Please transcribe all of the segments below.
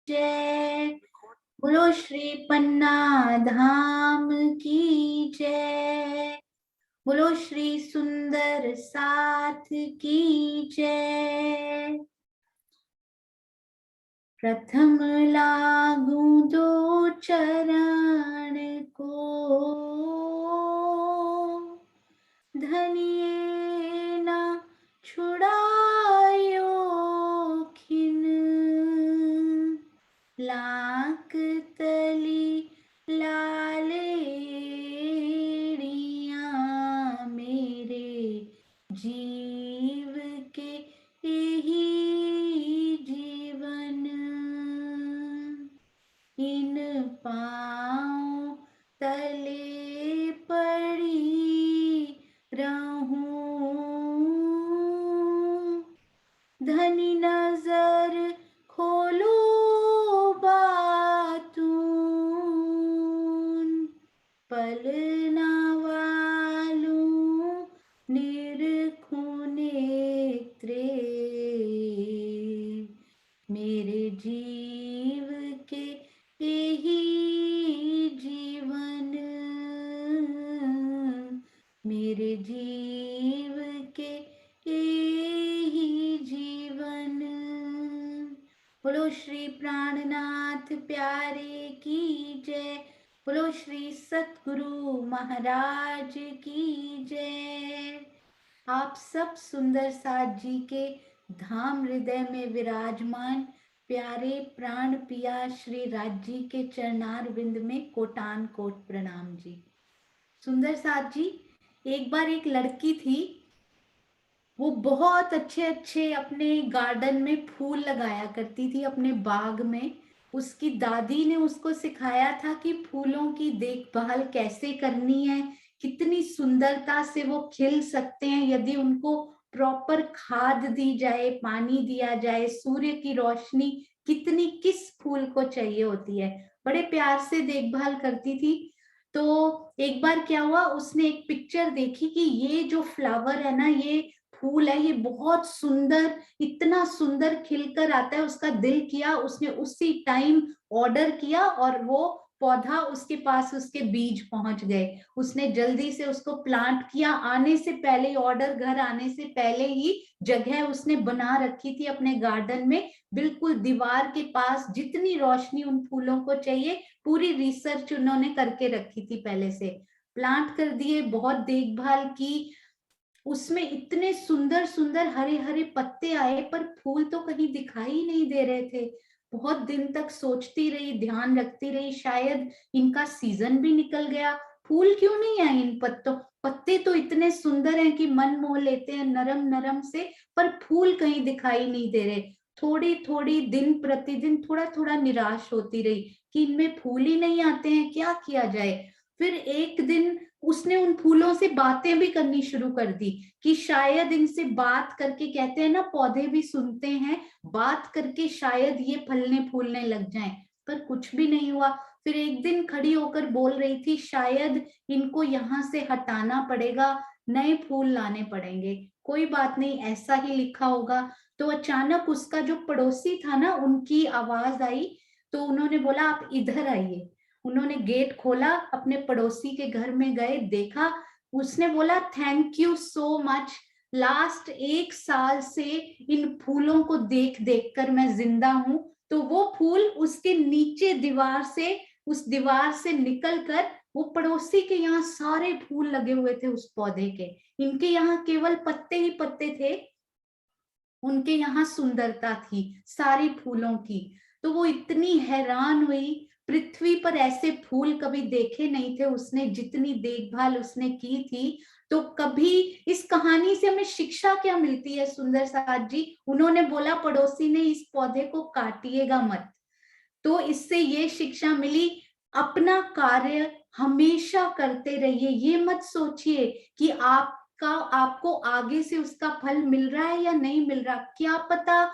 जय। बोलो श्री पन्ना धाम की जय। बोलो श्री सुंदर साथ की जय। प्रथम लागू दो चरण को, धनिये ना छुड़ायो खिन। लाक तली लालेड़िया मेरे जीव के यही जीवन। इन पाँव तले पड़ी रहूं, धनी नजर खोलो बातून, पलना वालूं निरखूं नेत्रे, मेरे जीव के यही जीवन। मेरे जीव के यही जीवन। बोलो श्री प्राणनाथ प्यारे की जय। बोलो श्री सतगुरु महाराज की जय। आप सब सुंदर साथ जी के धाम हृदय में विराजमान प्यारे प्राण पिया श्री राज जी के चरणार बिंद में कोटान कोट प्रणाम जी। सुंदर साथ जी, एक बार एक लड़की थी, वो बहुत अच्छे अच्छे अपने गार्डन में फूल लगाया करती थी, अपने बाग में। उसकी दादी ने उसको सिखाया था कि फूलों की देखभाल कैसे करनी है, कितनी सुंदरता से वो खिल सकते हैं यदि उनको प्रॉपर खाद दी जाए, पानी दिया जाए, सूर्य की रोशनी कितनी किस फूल को चाहिए होती है। बड़े प्यार से देखभाल करती थी। तो एक बार क्या हुआ, उसने एक पिक्चर देखी कि ये जो फ्लावर है ना, ये फूल है, ये बहुत सुंदर, इतना सुंदर खिलकर आता है। उसका दिल किया, उसने उसी टाइम ऑर्डर किया और वो पौधा उसके पास, उसके बीज पहुंच गए। उसने जल्दी से उसको प्लांट किया, आने से पहले, ऑर्डर घर आने से पहले ही जगह उसने बना रखी थी अपने गार्डन में, बिल्कुल दीवार के पास, जितनी रोशनी उन फूलों को चाहिए, पूरी रिसर्च उन्होंने करके रखी थी पहले से। प्लांट कर दिए, बहुत देखभाल की, उसमें इतने सुंदर सुंदर हरे हरे पत्ते आए, पर फूल तो कहीं दिखाई नहीं दे रहे थे। बहुत दिन तक सोचती रही, ध्यान रखती रही, शायद इनका सीजन भी निकल गया, फूल क्यों नहीं आए इन पत्तों। पत्ते तो इतने सुंदर हैं कि मन मोह लेते हैं, नरम नरम से, पर फूल कहीं दिखाई नहीं दे रहे। थोड़ी थोड़ी दिन प्रतिदिन थोड़ा थोड़ा निराश होती रही कि इनमें फूल ही नहीं आते हैं, क्या किया जाए। फिर एक दिन उसने उन फूलों से बातें भी करनी शुरू कर दी कि शायद इनसे बात करके, कहते हैं ना पौधे भी सुनते हैं, बात करके शायद ये फलने फूलने लग जाएं, पर कुछ भी नहीं हुआ। फिर एक दिन खड़ी होकर बोल रही थी, शायद इनको यहाँ से हटाना पड़ेगा, नए फूल लाने पड़ेंगे, कोई बात नहीं, ऐसा ही लिखा होगा। तो अचानक उसका जो पड़ोसी था ना, उनकी आवाज आई, तो उन्होंने बोला आप इधर आइए। उन्होंने गेट खोला, अपने पड़ोसी के घर में गए, देखा, उसने बोला thank you so much, last 1 साल से इन फूलों को देख देख कर मैं जिंदा हूं। तो वो फूल उसके नीचे दीवार से, उस दीवार से निकल कर वो पड़ोसी के यहाँ सारे फूल लगे हुए थे उस पौधे के। इनके यहाँ केवल पत्ते ही पत्ते थे, उनके यहाँ सुंदरता थी सारी फूलों की। तो वो इतनी हैरान हुई, पृथ्वी पर ऐसे फूल कभी देखे नहीं थे उसने, जितनी देखभाल उसने की थी। तो कभी इस कहानी से हमें शिक्षा क्या मिलती है सुंदर साथ जी? उन्होंने बोला, पड़ोसी ने, इस पौधे को काटिएगा मत। तो इससे ये शिक्षा मिली, अपना कार्य हमेशा करते रहिए। ये मत सोचिए कि आपको आगे से उसका फल मिल रहा है या नहीं मिल रहा, क्या पता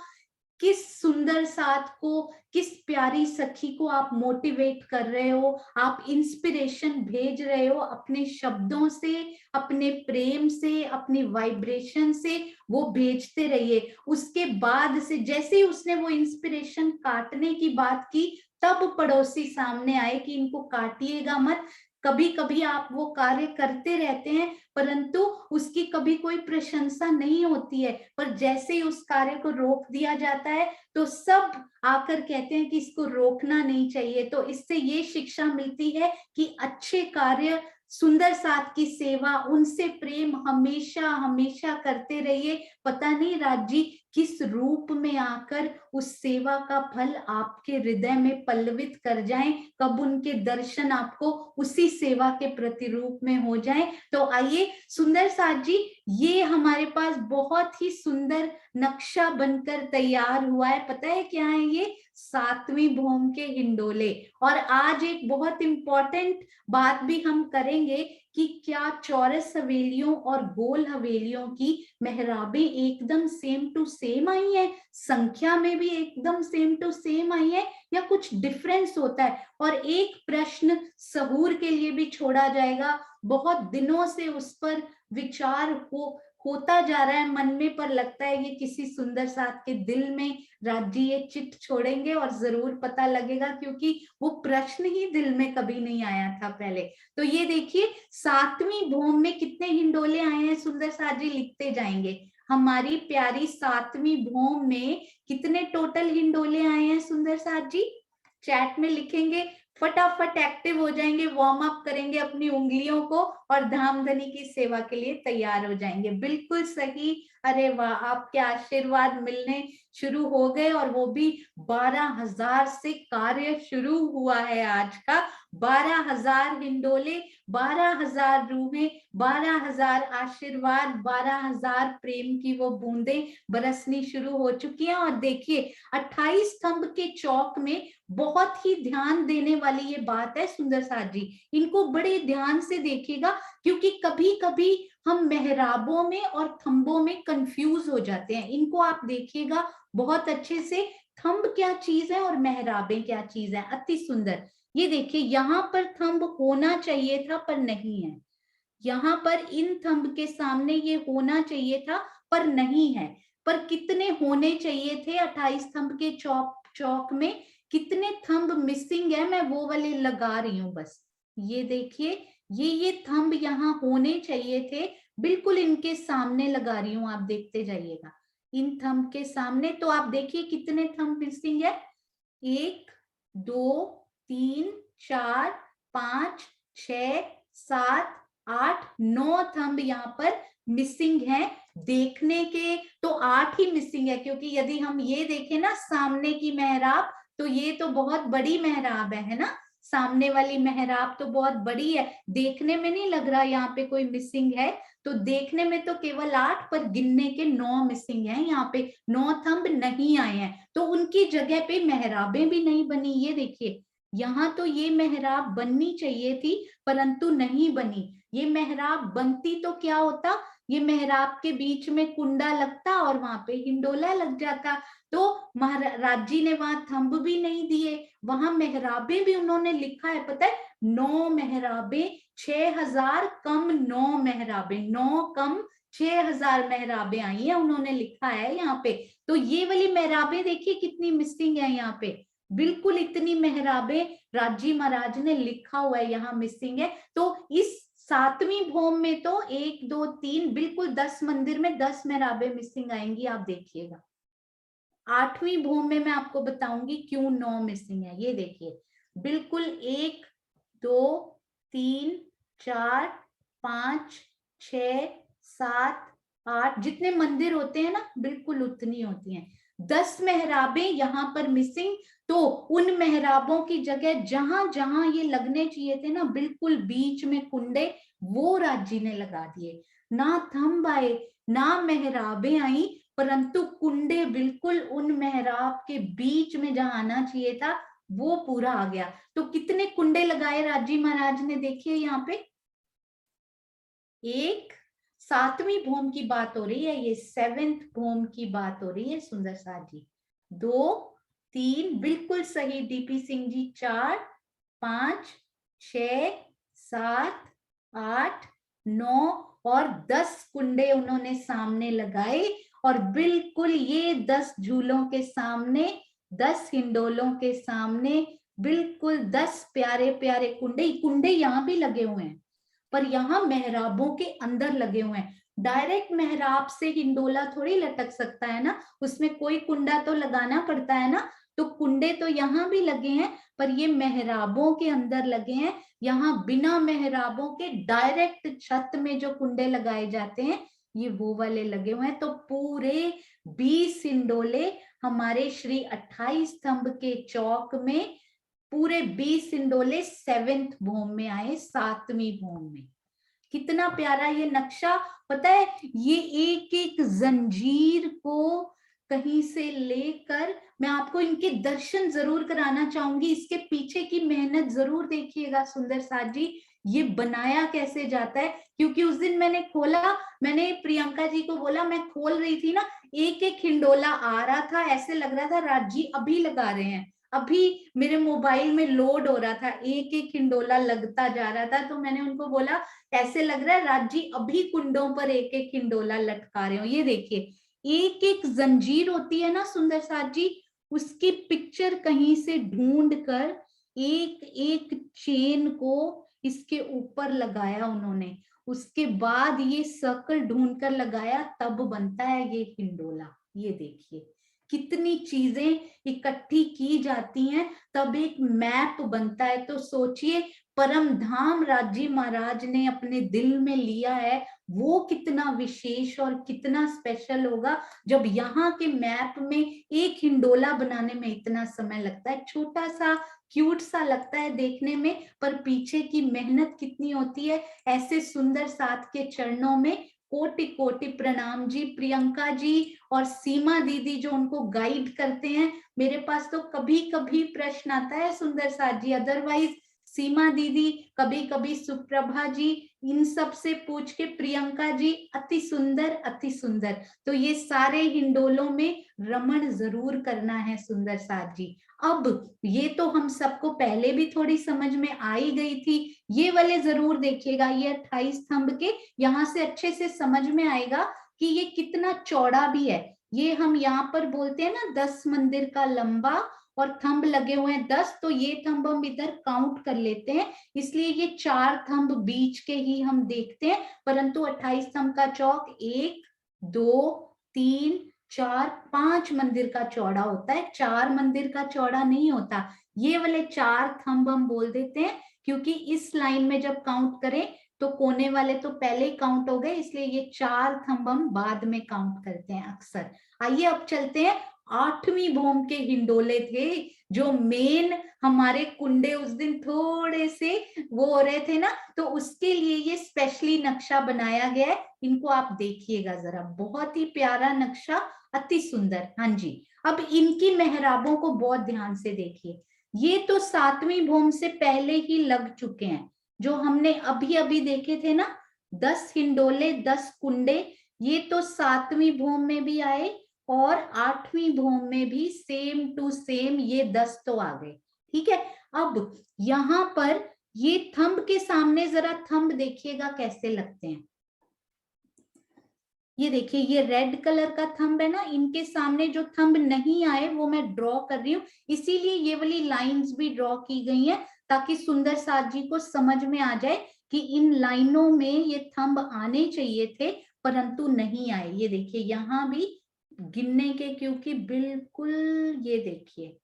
किस सुंदर साथ को, किस प्यारी सखी को आप मोटिवेट कर रहे हो, आप इंस्पिरेशन भेज रहे हो अपने शब्दों से, अपने प्रेम से, अपनी वाइब्रेशन से, वो भेजते रहिए। उसके बाद से जैसे ही उसने वो इंस्पिरेशन काटने की बात की, तब पड़ोसी सामने आए कि इनको काटिएगा मत। कभी कभी आप वो कार्य करते रहते हैं, परंतु उसकी कभी कोई प्रशंसा नहीं होती है, पर जैसे ही उस कार्य को रोक दिया जाता है तो सब आकर कहते हैं कि इसको रोकना नहीं चाहिए। तो इससे ये शिक्षा मिलती है कि अच्छे कार्य, सुंदर साथ की सेवा, उनसे प्रेम हमेशा हमेशा करते रहिए। पता नहीं राज जी किस रूप में आकर उस सेवा का फल आपके हृदय में पल्लवित कर जाएं, कब उनके दर्शन आपको उसी सेवा के प्रतिरूप में हो जाएं। तो आइए सुंदर साथ जी, ये हमारे पास बहुत ही सुंदर नक्शा बनकर तैयार हुआ है। पता है क्या है ये? 7वीं भौम के हिंडोले। और आज एक बहुत इंपॉर्टेंट बात भी हम करेंगे कि क्या चौरस हवेलियों और गोल हवेलियों की मेहराबें एकदम सेम टू सेम आई है, संख्या में भी एकदम सेम टू सेम आई है, या कुछ डिफरेंस होता है? और एक प्रश्न सहूर के लिए भी छोड़ा जाएगा, बहुत दिनों से उस पर विचार होता जा रहा है मन में, पर लगता है ये किसी सुंदर साथ के दिल में राज जी ये चिट छोड़ेंगे और जरूर पता लगेगा, क्योंकि वो प्रश्न ही दिल में कभी नहीं आया था पहले। तो ये देखिए 7वीं भौम में कितने हिंडोले आए हैं सुंदर साथ जी, लिखते जाएंगे। हमारी प्यारी 7वीं भौम में कितने टोटल हिंडोले आए हैं सुंदर साथ जी? चैट में लिखेंगे, फटाफट एक्टिव हो जाएंगे, वार्म अप करेंगे अपनी उंगलियों को और धामधनी की सेवा के लिए तैयार हो जाएंगे। बिल्कुल सही। अरे वाह, आपके आशीर्वाद मिलने शुरू हो गए, और वो भी 12,000 से कार्य शुरू हुआ है आज का। 12,000 हिंडोले, 12,000 रूहें, 12,000 आशीर्वाद, 12,000 प्रेम की वो बूंदें बरसनी शुरू हो चुकी हैं। और देखिए 28 स्तंभ के चौक में बहुत ही ध्यान देने वाली ये बात है सुंदर साथ जी, इनको बड़े ध्यान से देखिएगा, क्योंकि कभी कभी हम मेहराबों में और थंबों में कंफ्यूज हो जाते हैं। इनको आप देखिएगा बहुत अच्छे से, थंब क्या चीज है और मेहराबें क्या चीज है। अति सुंदर। ये देखिए यहाँ पर थंब होना चाहिए था पर नहीं है, यहाँ पर इन थंब के सामने ये होना चाहिए था पर नहीं है। पर कितने होने चाहिए थे 28 थंब के चौक में? कितने थंब मिसिंग है, मैं वो वाले लगा रही हूं बस। ये देखिए, ये थंब यहाँ होने चाहिए थे, बिल्कुल इनके सामने लगा रही हूं, आप देखते जाइएगा इन थंब के सामने। तो आप देखिए कितने थंब मिसिंग है, 1 2 3 4 5 6 7 8 9 थंब यहाँ पर मिसिंग है। देखने के तो 8 ही मिसिंग है, क्योंकि यदि हम ये देखें ना सामने की मेहराब, तो ये तो बहुत बड़ी मेहराब है ना, सामने वाली मेहराब तो बहुत बड़ी है, देखने में नहीं लग रहा यहाँ पे कोई मिसिंग है। तो देखने में तो केवल 8, पर गिनने के 9 मिसिंग है, यहाँ पे 9 थंब नहीं आए हैं। तो उनकी जगह पे मेहराबें भी नहीं बनी। ये देखिए यहाँ तो ये मेहराब बननी चाहिए थी, परंतु नहीं बनी। ये मेहराब बनती तो क्या होता, ये मेहराब के बीच में कुंडा लगता और वहां पे हिंडोला लग जाता। तो महाराज जी ने वहां थंब भी नहीं दिए, वहां मेहराबें भी उन्होंने लिखा है, पता है 9 मेहराबें, 6,000 कम 9 मेहराबें, 9 कम 6,000 मेहराबें आई है, उन्होंने लिखा है यहाँ पे। तो ये वाली मेहराबें देखिए कितनी मिसिंग है यहाँ पे, बिल्कुल इतनी मेहराबें राजी महाराज ने लिखा हुआ है यहाँ मिसिंग है। तो इस 7वीं भौम में तो 1 2 3 बिल्कुल 10 मंदिर में 10 मेहराबें मिसिंग आएंगी, आप देखिएगा। 8वीं भूमि में मैं आपको बताऊंगी क्यों 9 मिसिंग है। ये देखिए बिल्कुल 1 2 3 4 5 6 7 8 जितने मंदिर होते हैं ना बिल्कुल उतनी होती हैं। 10 मेहराबें यहाँ पर मिसिंग। तो उन मेहराबों की जगह जहां जहां ये लगने चाहिए थे ना बिल्कुल बीच में कुंडे, वो राजी ने लगा दिए। ना थंब आए ना मेहराबें आई, परंतु कुंडे बिल्कुल उन मेहराब के बीच में जहां आना चाहिए था वो पूरा आ गया। तो कितने कुंडे लगाए राजी महाराज ने, देखिए यहाँ पे एक 7वीं भौम की बात हो रही है, ये 7th भौम की बात हो रही है सुंदर साथ जी। 2, 3, बिल्कुल सही डीपी सिंह जी, 4, 5, 6, 7, 8, 9 और 10 कुंडे उन्होंने सामने लगाए। और बिल्कुल ये 10 झूलों के सामने, 10 हिंडोलों के सामने बिल्कुल 10 प्यारे प्यारे कुंडे, कुंडे यहाँ भी लगे हुए हैं पर यहाँ मेहराबों के अंदर लगे हुए हैं। डायरेक्ट मेहराब से हिंडोला थोड़ी लटक सकता है ना, उसमें कोई कुंडा तो लगाना पड़ता है ना। तो कुंडे तो यहाँ भी लगे हैं पर ये मेहराबों के अंदर लगे हैं। यहाँ बिना मेहराबों के डायरेक्ट छत में जो कुंडे लगाए जाते हैं ये वो वाले लगे हुए हैं। तो पूरे 20 हिंडोले हमारे श्री 28 स्तंभ के चौक में, पूरे 20 हिंडोले 7th भूम में आए, 7वीं भूम में। कितना प्यारा ये नक्शा, पता है ये एक एक जंजीर को कहीं से लेकर, मैं आपको इनके दर्शन जरूर कराना चाहूंगी, इसके पीछे की मेहनत जरूर देखिएगा सुंदर साथ जी, ये बनाया कैसे जाता है। क्योंकि उस दिन मैंने खोला, मैंने प्रियंका जी को बोला, मैं खोल रही थी ना, एक एक हिंडोला आ रहा था, ऐसे लग रहा था राज जी अभी लगा रहे हैं, अभी मेरे मोबाइल में लोड हो रहा था, एक एक हिंडोला लगता जा रहा था। तो मैंने उनको बोला ऐसे लग रहा है राज जी अभी कुंडों पर एक एक हिंडोला लटका रहे हो। ये देखिए एक एक जंजीर होती है ना सुंदर साथ जी, उसकी पिक्चर कहीं से ढूंढ कर एक एक चेन को इसके ऊपर लगाया उन्होंने, उसके बाद ये सर्कल ढूंढ कर लगाया, तब बनता है ये हिंडोला। ये देखिए कितनी चीजें इकट्ठी की जाती हैं तब एक मैप बनता है। तो सोचिए परम धाम राजी महाराज ने अपने दिल में लिया है, वो कितना विशेष और कितना स्पेशल होगा जब यहाँ के मैप में एक हिंडोला बनाने में इतना समय लगता है। छोटा सा क्यूट सा लगता है देखने में, पर पीछे की मेहनत कितनी होती है। ऐसे सुंदर साथ के चरणों में कोटि कोटि प्रणाम जी। प्रियंका जी और सीमा दीदी जो उनको गाइड करते हैं, मेरे पास तो कभी कभी प्रश्न आता है सुंदर साथ जी, अदरवाइज सीमा दीदी, कभी कभी सुप्रभा जी, इन सब से पूछ के प्रियंका जी अति सुंदर अति सुंदर। तो ये सारे हिंडोलों में रमण जरूर करना है सुंदर साथ जी। अब ये तो हम सबको पहले भी थोड़ी समझ में आ ही गई थी, ये वाले जरूर देखिएगा, ये 28 स्तंभ के यहाँ से अच्छे से समझ में आएगा कि ये कितना चौड़ा भी है। ये हम यहाँ पर बोलते हैं ना 10 मंदिर का लंबा, और थंब लगे हुए हैं 10, तो ये थंब हम इधर काउंट कर लेते हैं, इसलिए ये 4 थंब बीच के ही हम देखते हैं। परंतु 28 स्तंभ का चौक 1, 2, 3, 4, 5 मंदिर का चौड़ा होता है, 4 मंदिर का चौड़ा नहीं होता। ये वाले 4 थंब हम बोल देते हैं क्योंकि इस लाइन में जब काउंट करें तो कोने वाले तो पहले ही काउंट हो गए, इसलिए ये 4 थंब हम बाद में काउंट करते हैं अक्सर। आइए अब चलते हैं, 8वीं भूम के हिंडोले थे जो मेन हमारे कुंडे उस दिन थोड़े से वो हो रहे थे ना, तो उसके लिए ये स्पेशली नक्शा बनाया गया है। इनको आप देखिएगा जरा, बहुत ही प्यारा नक्शा, अति सुंदर। हाँ जी, अब इनकी मेहराबों को बहुत ध्यान से देखिए, ये तो 7वीं भूम से पहले ही लग चुके हैं, जो हमने अभी अभी देखे थे ना 10 हिंडोले 10 कुंडे, ये तो 7वीं भूम में भी आए और 8वीं भूम में भी सेम टू सेम ये 10 तो आ गए। ठीक है, अब यहाँ पर ये थंब के सामने जरा थंब देखिएगा कैसे लगते हैं। ये देखिए ये रेड कलर का थंब है ना, इनके सामने जो थंब नहीं आए वो मैं ड्रॉ कर रही हूँ, इसीलिए ये वाली लाइंस भी ड्रॉ की गई है ताकि सुंदर साथ जी को समझ में आ जाए कि इन लाइनों में ये थंब आने चाहिए थे परंतु नहीं आए। ये देखिए यहाँ भी गिनने के, क्योंकि बिल्कुल ये देखिए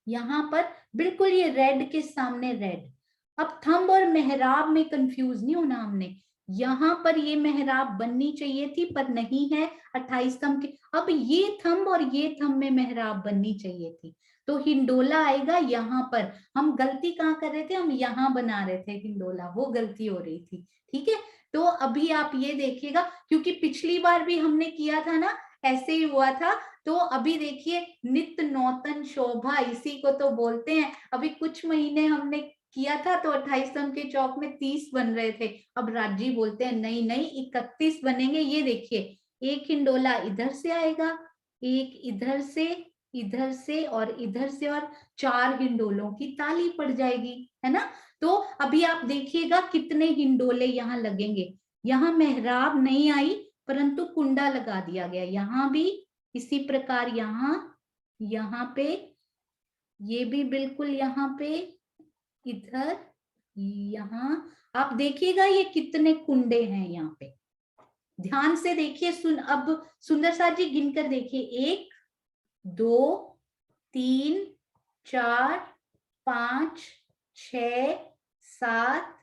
यहाँ पर बिल्कुल ये रेड के सामने रेड। अब थंब और मेहराब में कंफ्यूज नहीं होना हमने, यहाँ पर ये मेहराब बननी चाहिए थी पर नहीं है 28 थंब के। अब ये थंब और ये थंब में मेहराब बननी चाहिए थी, तो हिंडोला आएगा यहाँ पर। हम गलती कहाँ कर रहे थे, हम यहाँ बना रहे थे हिंडोला, वो गलती हो रही थी। ठीक है, तो अभी आप ये देखिएगा, क्योंकि पिछली बार भी हमने किया था ना ऐसे ही हुआ था। तो अभी देखिए नित्य नौतन शोभा, इसी को तो बोलते हैं। अभी कुछ महीने हमने किया था तो 28 स्तंभ के चौक में 30 बन रहे थे, अब राजी बोलते हैं नहीं नहीं 31 बनेंगे। ये देखिए एक हिंडोला इधर से आएगा, एक इधर से, इधर से और 4 हिंडोलों की ताली पड़ जाएगी, है ना। तो अभी आप देखिएगा कितने हिंडोले यहाँ लगेंगे। यहाँ मेहराब नहीं आई परंतु कुंडा लगा दिया गया, यहाँ भी इसी प्रकार, यहाँ पे, ये भी बिल्कुल यहाँ पे, इधर, यहाँ। आप देखिएगा ये कितने कुंडे हैं यहाँ पे, ध्यान से देखिए। अब सुंदर साथ जी गिनकर देखिए, 1 2 3 4 5 6 7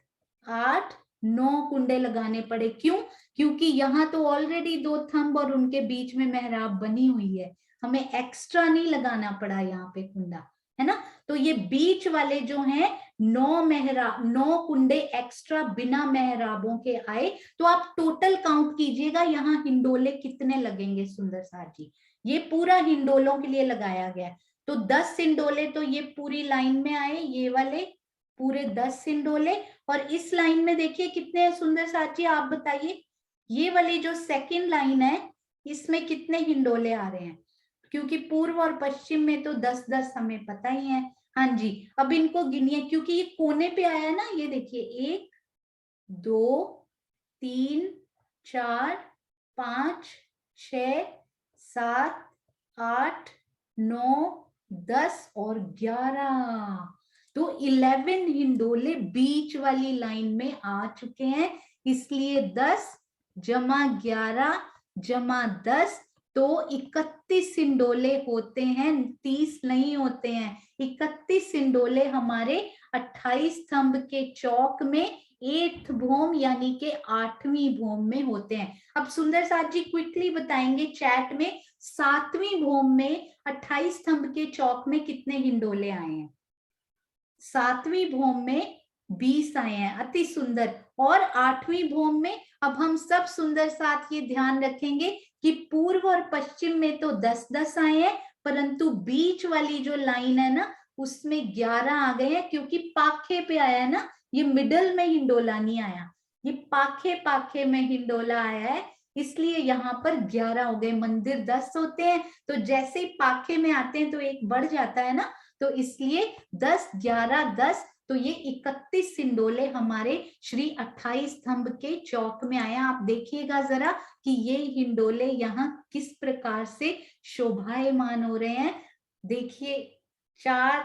8 9 कुंडे लगाने पड़े। क्यों? क्योंकि यहाँ तो ऑलरेडी 2 थंब और उनके बीच में मेहराब बनी हुई है, हमें एक्स्ट्रा नहीं लगाना पड़ा यहाँ पे कुंडा, है ना। तो ये बीच वाले जो हैं 9 कुंडे एक्स्ट्रा बिना मेहराबों के आए। तो आप टोटल काउंट कीजिएगा यहाँ हिंडोले कितने लगेंगे सुंदर साथ जी। ये पूरा हिंडोलों के लिए लगाया गया है, तो 10 हिंडोले तो ये पूरी लाइन में आए, ये वाले पूरे 10 हिंडोले। और इस लाइन में देखिए कितने हैं सुंदर साथ जी, आप बताइए। ये वाली जो सेकंड लाइन है इसमें कितने हिंडोले आ रहे हैं, क्योंकि पूर्व और पश्चिम में तो 10-10 हमें पता ही है। हाँ जी, अब इनको गिनिए क्योंकि ये कोने पे आया है ना। ये देखिए 1 2 3 4 5 6 7 8 9 10 और 11, तो 11 हिंडोले बीच वाली लाइन में आ चुके हैं। इसलिए 10 जमा 11 जमा 10 तो 31 हिंडोले होते हैं, 30 नहीं होते हैं। 31 हिंडोले हमारे 28 स्तंभ के चौक में 8th भौम यानी के 8वीं भौम में होते हैं। अब सुंदर साथ जी क्विकली बताएंगे चैट में, 7वीं भौम में 28 स्तंभ के चौक में कितने हिंडोले आए हैं। 7वीं भौम में 20 आए हैं, अति सुंदर। और 8वीं भौम में अब हम सब सुंदर साथ ये ध्यान रखेंगे कि पूर्व और पश्चिम में तो 10-10 आए हैं, परंतु बीच वाली जो लाइन है ना उसमें 11 आ गए हैं, क्योंकि पाखे पे आया है ना, ये मिडल में हिंडोला नहीं आया, ये पाखे पाखे में हिंडोला आया है, इसलिए यहाँ पर 11 हो गए। मंदिर 10 होते हैं, तो जैसे ही पाखे में आते हैं तो एक बढ़ जाता है ना, तो इसलिए 10 11 10, तो ये 31 हिंडोले हमारे श्री 28 स्तंभ के चौक में आया। आप देखिएगा जरा कि ये हिंडोले यहाँ किस प्रकार से शोभायमान हो रहे हैं। देखिए 4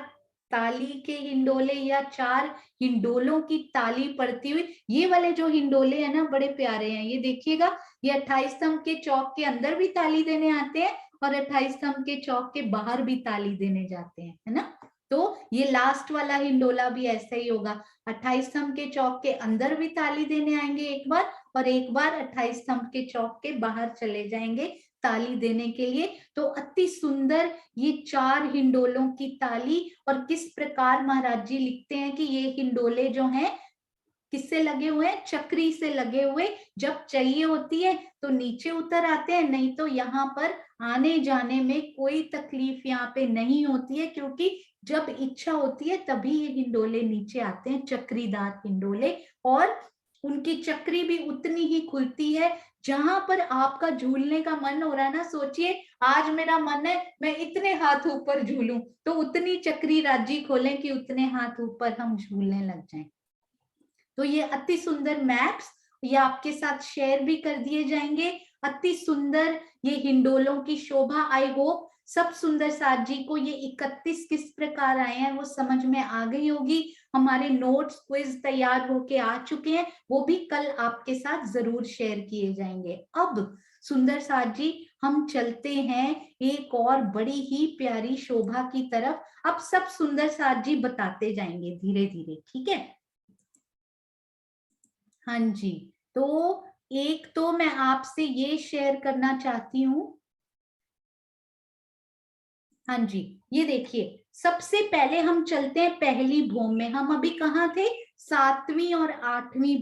ताली के हिंडोले या 4 हिंडोलों की ताली पड़ती हुई, ये वाले जो हिंडोले है ना बड़े प्यारे हैं। ये देखिएगा, ये 28 स्तंभ के चौक के अंदर भी ताली देने आते हैं और 28 स्तंभ के चौक के बाहर भी ताली देने जाते हैं, है ना। तो ये लास्ट वाला हिंडोला भी ऐसा ही होगा, 28 स्तंभ के चौक के अंदर भी ताली देने आएंगे एक बार, और एक बार 28 स्तंभ के चौक के बाहर चले जाएंगे ताली देने के लिए। तो अति सुंदर ये 4 हिंडोलों की ताली। और किस प्रकार महाराज जी लिखते हैं कि ये हिंडोले जो हैं किससे लगे हुए हैं, चक्री से लगे हुए। जब चाहिए होती है तो नीचे उतर आते हैं, नहीं तो यहाँ पर आने जाने में कोई तकलीफ यहाँ पे नहीं होती है, क्योंकि जब इच्छा होती है तभी ये हिंडोले नीचे आते हैं, चक्रीदार हिंडोले। और उनकी चक्री भी उतनी ही खुलती है, जहां पर आपका झूलने का मन हो रहा है ना, सोचिए आज मेरा मन है मैं इतने हाथ ऊपर झूलूं, तो उतनी चक्री राजी खोलें कि उतने हाथ ऊपर हम झूलने लग जाएं। तो ये अति सुंदर मैप्स ये आपके साथ शेयर भी कर दिए जाएंगे। अति सुंदर ये हिंडोलों की शोभा। आई होप सब सुंदर साथ जी को ये 31 किस प्रकार आए हैं वो समझ में आ गई होगी। हमारे नोट्स क्विज तैयार होके आ चुके हैं, वो भी कल आपके साथ जरूर शेयर किए जाएंगे। अब सुंदर साथ जी हम चलते हैं एक और बड़ी ही प्यारी शोभा की तरफ। अब सब सुंदर साथ जी बताते जाएंगे धीरे धीरे, ठीक है। हाँ जी, तो एक तो मैं आपसे ये शेयर करना चाहती हूँ। हाँ जी, ये देखिए सबसे पहले हम चलते हैं पहली भौम में। हम अभी कहाँ थे, 7वीं और 8वीं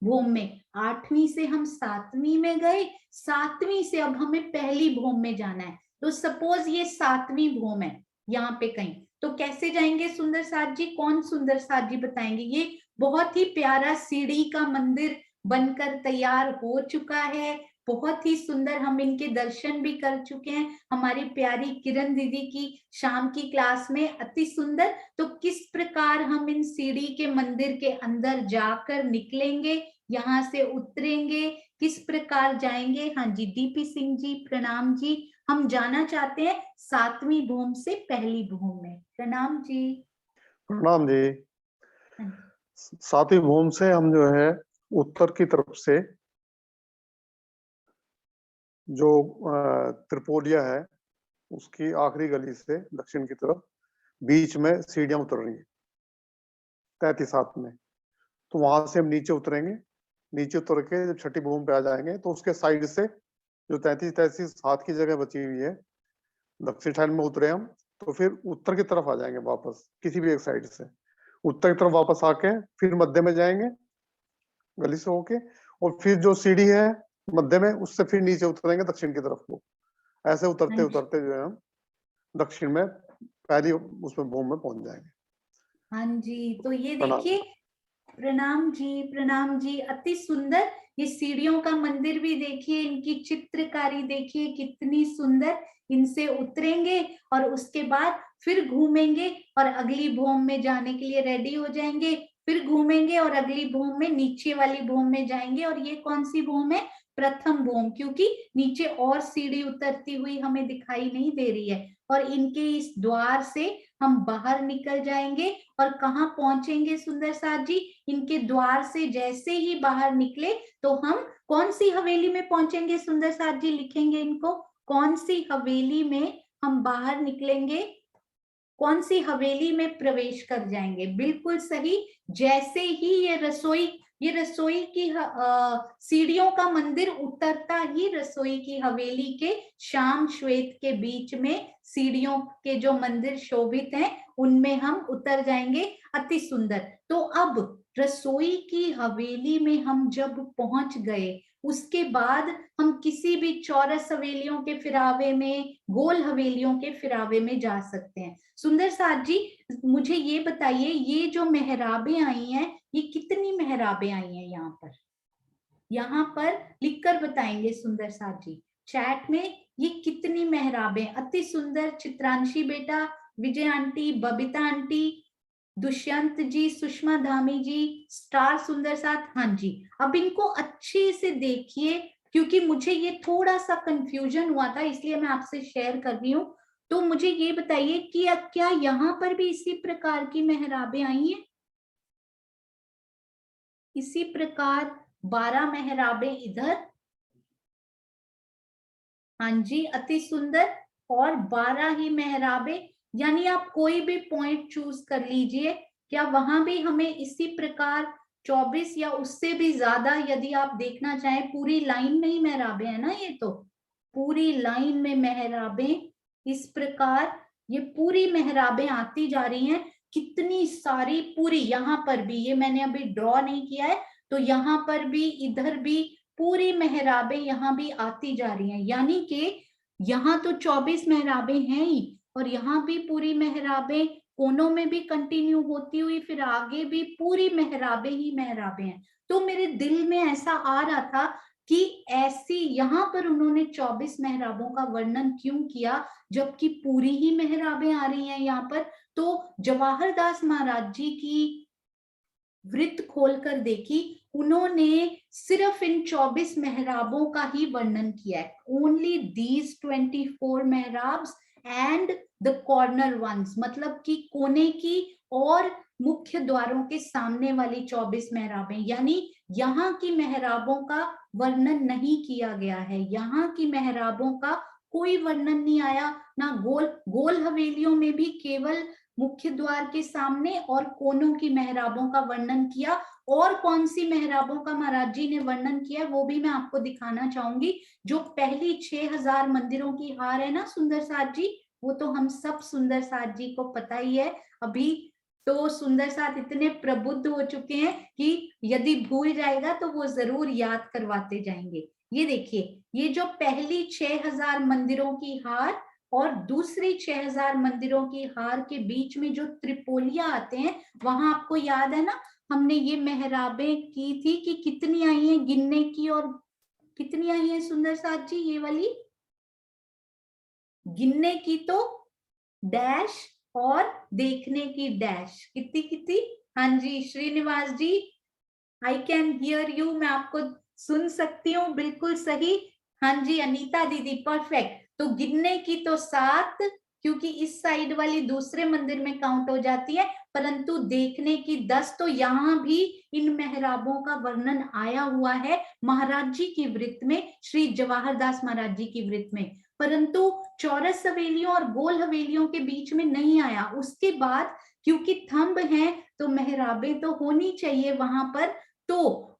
भौम में 8वीं से हम 7वीं में गए, 7वीं से अब हमें पहली भौम में जाना है। तो सपोज ये 7वीं भौम है यहाँ पे कहीं, तो कैसे जाएंगे सुंदर साथ जी, कौन सुंदर साथ जी बताएंगे। ये बहुत ही प्यारा सीढ़ी का मंदिर बनकर तैयार हो चुका है, बहुत ही सुंदर हम इनके दर्शन भी कर चुके हैं। हमारी प्यारी किरण दीदी की शाम की क्लास में अति सुंदर। तो किस प्रकार हम इन सीढ़ी के मंदिर के अंदर जाकर निकलेंगे, यहाँ से उतरेंगे, किस प्रकार जाएंगे। हाँ जी, डीपी सिंह जी प्रणाम जी। हम जाना चाहते हैं 7वीं भूम से पहली भूम में। प्रणाम जी। प्रणाम जी। हाँ। 7वीं भूम से हम जो है उत्तर की तरफ से जो त्रिपोलिया है उसकी आखिरी गली से दक्षिण की तरफ बीच में सीढ़ियां उतर रही हैं 33 में। तो वहां से हम नीचे उतरेंगे। नीचे उतर के जब छठी भूम पे आ जाएंगे तो उसके साइड से जो 33 हाथ की जगह बची हुई है दक्षिण साइड में उतरे हम, तो फिर उत्तर की तरफ आ जाएंगे वापस किसी भी एक साइड से। उत्तर की तरफ वापस आके फिर मध्य में जाएंगे गली से होके, और फिर जो सीढ़ी है मध्य में उससे फिर नीचे उतरेंगे दक्षिण की तरफ को। ऐसे उतरते उतरते जो है हम दक्षिण में पहली उसमें भूम में पहुंच जाएंगे। हाँ जी, तो ये देखिए, प्रणाम जी, प्रणाम जी। अति सुंदर ये सीढ़ियों का मंदिर भी देखिए, इनकी चित्रकारी देखिए कितनी सुंदर। इनसे उतरेंगे और उसके बाद फिर घूमेंगे और अगली भूम में जाने के लिए रेडी हो जाएंगे। फिर घूमेंगे और अगली भूम में, नीचे वाली भूम में जाएंगे। और ये कौन सी भूम है? प्रथम भूम, क्योंकि नीचे और सीढ़ी उतरती हुई हमें दिखाई नहीं दे रही है। और इनके इस द्वार से हम बाहर निकल जाएंगे और कहाँ पहुंचेंगे सुंदर साथ जी? इनके द्वार से जैसे ही बाहर निकले तो हम कौन सी हवेली में पहुंचेंगे सुंदर साथ जी? लिखेंगे इनको, कौन सी हवेली में हम बाहर निकलेंगे, कौन सी हवेली में प्रवेश कर जाएंगे। बिल्कुल सही। जैसे ही ये रसोई की सीढ़ियों का मंदिर उतरता ही रसोई की हवेली के श्याम श्वेत के बीच में सीढ़ियों के जो मंदिर शोभित हैं उनमें हम उतर जाएंगे। अति सुंदर। तो अब रसोई की हवेली में हम जब पहुंच गए, उसके बाद हम किसी भी चौरस हवेलियों के फिरावे में, गोल हवेलियों के फिरावे में जा सकते हैं। सुंदर साथ जी, मुझे ये बताइए, ये जो मेहराबें आई हैं, ये कितनी मेहराबें आई हैं यहाँ पर लिखकर बताएंगे सुंदर साथ जी चैट में, ये कितनी मेहराबें। अति सुंदर। चित्रांशी बेटा, विजय आंटी, बबीता आंटी, दुष्यंत जी, सुषमा धामी जी, स्टार सुंदर साथ। हाँ जी, अब इनको अच्छे से देखिए, क्योंकि मुझे ये थोड़ा सा कंफ्यूजन हुआ था, इसलिए मैं आपसे शेयर कर रही हूँ। तो मुझे ये बताइए कि क्या यहाँ पर भी इसी प्रकार की मेहराबें आई हैं? इसी प्रकार 12 मेहराबें इधर। हाँ जी, अति सुंदर। और 12 ही मेहराबें, यानी आप कोई भी पॉइंट चूज कर लीजिए। क्या वहां भी हमें इसी प्रकार 24 या उससे भी ज्यादा, यदि आप देखना चाहें, पूरी लाइन में ही मेहराबें है ना? ये तो पूरी लाइन में मेहराबें इस प्रकार, ये पूरी मेहराबें आती जा रही हैं। कितनी सारी पूरी, यहाँ पर भी, ये मैंने अभी ड्रॉ नहीं किया है, तो यहाँ पर भी, इधर भी पूरी मेहराबें यहाँ भी आती जा रही हैं। यानी कि यहाँ तो 24 मेहराबें हैं ही, और यहाँ भी पूरी मेहराबें, कोनों में भी कंटिन्यू होती हुई, फिर आगे भी पूरी मेहराबें ही मेहराबें हैं। तो मेरे दिल में ऐसा आ रहा था कि ऐसी यहाँ पर उन्होंने 24 मेहराबों का वर्णन क्यों किया, जबकि पूरी ही मेहराबें आ रही हैं यहाँ पर। तो जवाहर दास महाराज जी की वृत्त खोलकर देखी, उन्होंने सिर्फ इन 24 मेहराबों का ही वर्णन किया है। ओनली दीज 24 मेहराब्स एंड द कॉर्नर वंस, मतलब कि कोने की और मुख्य द्वारों के सामने वाली 24 मेहराबें, यानी यहाँ की मेहराबों का वर्णन नहीं किया गया है। यहाँ की मेहराबों का कोई वर्णन नहीं आया। ना गोल हवेलियों में भी केवल मुख्य द्वार के सामने और कोनों की मेहराबों का वर्णन किया। और कौन सी मेहराबों का महाराज जी ने वर्णन किया, वो भी मैं आपको दिखाना चाहूंगी। जो पहली 6000 मंदिरों की हार है ना सुंदर साथ जी, वो तो हम सब सुंदर साथ जी को पता ही है। अभी तो सुंदर साथ इतने प्रबुद्ध हो चुके हैं कि यदि भूल जाएगा तो वो जरूर याद करवाते जाएंगे। ये देखिए, ये जो पहली 6000 मंदिरों की हार और दूसरी 6000 मंदिरों की हार के बीच में जो त्रिपोलिया आते हैं, वहां आपको याद है ना, हमने ये मेहराबें की थी कि कितनी आई हैं गिनने की, और कितनी आई है सुंदर साथ जी ये वाली? गिनने की तो डैश और देखने की डैश, कितनी कितनी? हाँ जी श्रीनिवास जी, आई कैन हियर यू, मैं आपको सुन सकती हूँ, बिल्कुल सही। हाँ जी अनीता दीदी परफेक्ट। तो गिनने की तो 7, क्योंकि इस साइड वाली दूसरे मंदिर में काउंट हो जाती है, परंतु देखने की 10। तो यहाँ भी इन मेहराबों का वर्णन आया हुआ है महाराज जी की वृत्त में, श्री जवाहर दास महाराज जी की वृत्त में, परंतु चौरस हवेलियों और गोल हवेलियों के बीच में नहीं आया। उसके बाद क्योंकि थंब हैं तो मेहराबें तो होनी चाहिए वहां पर, तो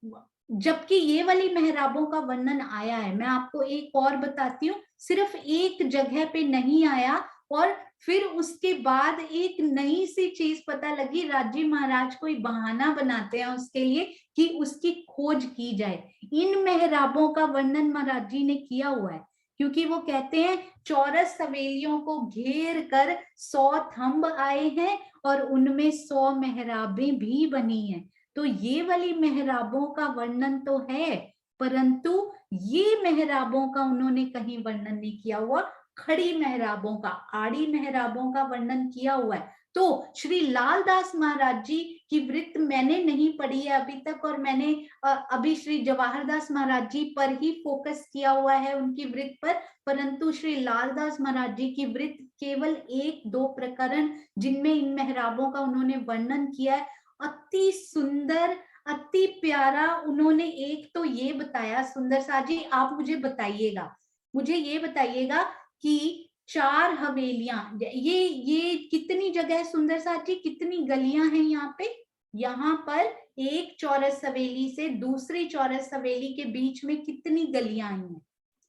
जबकि ये वाली मेहराबों का वर्णन आया है। मैं आपको एक और बताती हूँ, सिर्फ एक जगह पे नहीं आया, और फिर उसके बाद एक नई सी चीज पता लगी, राजी महाराज कोई बहाना बनाते हैं उसके लिए कि उसकी खोज की जाए। इन मेहराबों का वर्णन महाराज जी ने किया हुआ है, क्योंकि वो कहते हैं चौरस हवेलियों को घेर कर 100 थंब आए हैं और उनमें 100 मेहराबें भी बनी हैं। तो ये वाली मेहराबों का वर्णन तो है, परंतु ये मेहराबों का उन्होंने कहीं वर्णन नहीं किया हुआ। खड़ी मेहराबों का, आड़ी मेहराबों का वर्णन किया हुआ है। तो श्री लालदास महाराज जी की वृत्त मैंने नहीं पढ़ी है अभी तक, और मैंने अभी श्री जवाहर दास महाराज जी पर ही फोकस किया हुआ है, उनकी वृत्त पर। परंतु श्री लालदास महाराज जी की वृत्त केवल 1-2 प्रकरण जिनमें इन मेहराबों का उन्होंने वर्णन किया है, अति सुंदर, अति प्यारा। उन्होंने एक तो ये बताया, सुंदर सा जी आप मुझे बताइएगा, मुझे ये बताइएगा कि 4 हवेलियां, ये कितनी जगह है सुंदर सा जी, कितनी गलियां हैं यहाँ पे? यहाँ पर एक चौरस हवेली से दूसरी चौरस हवेली के बीच में कितनी गलियां आई हैं,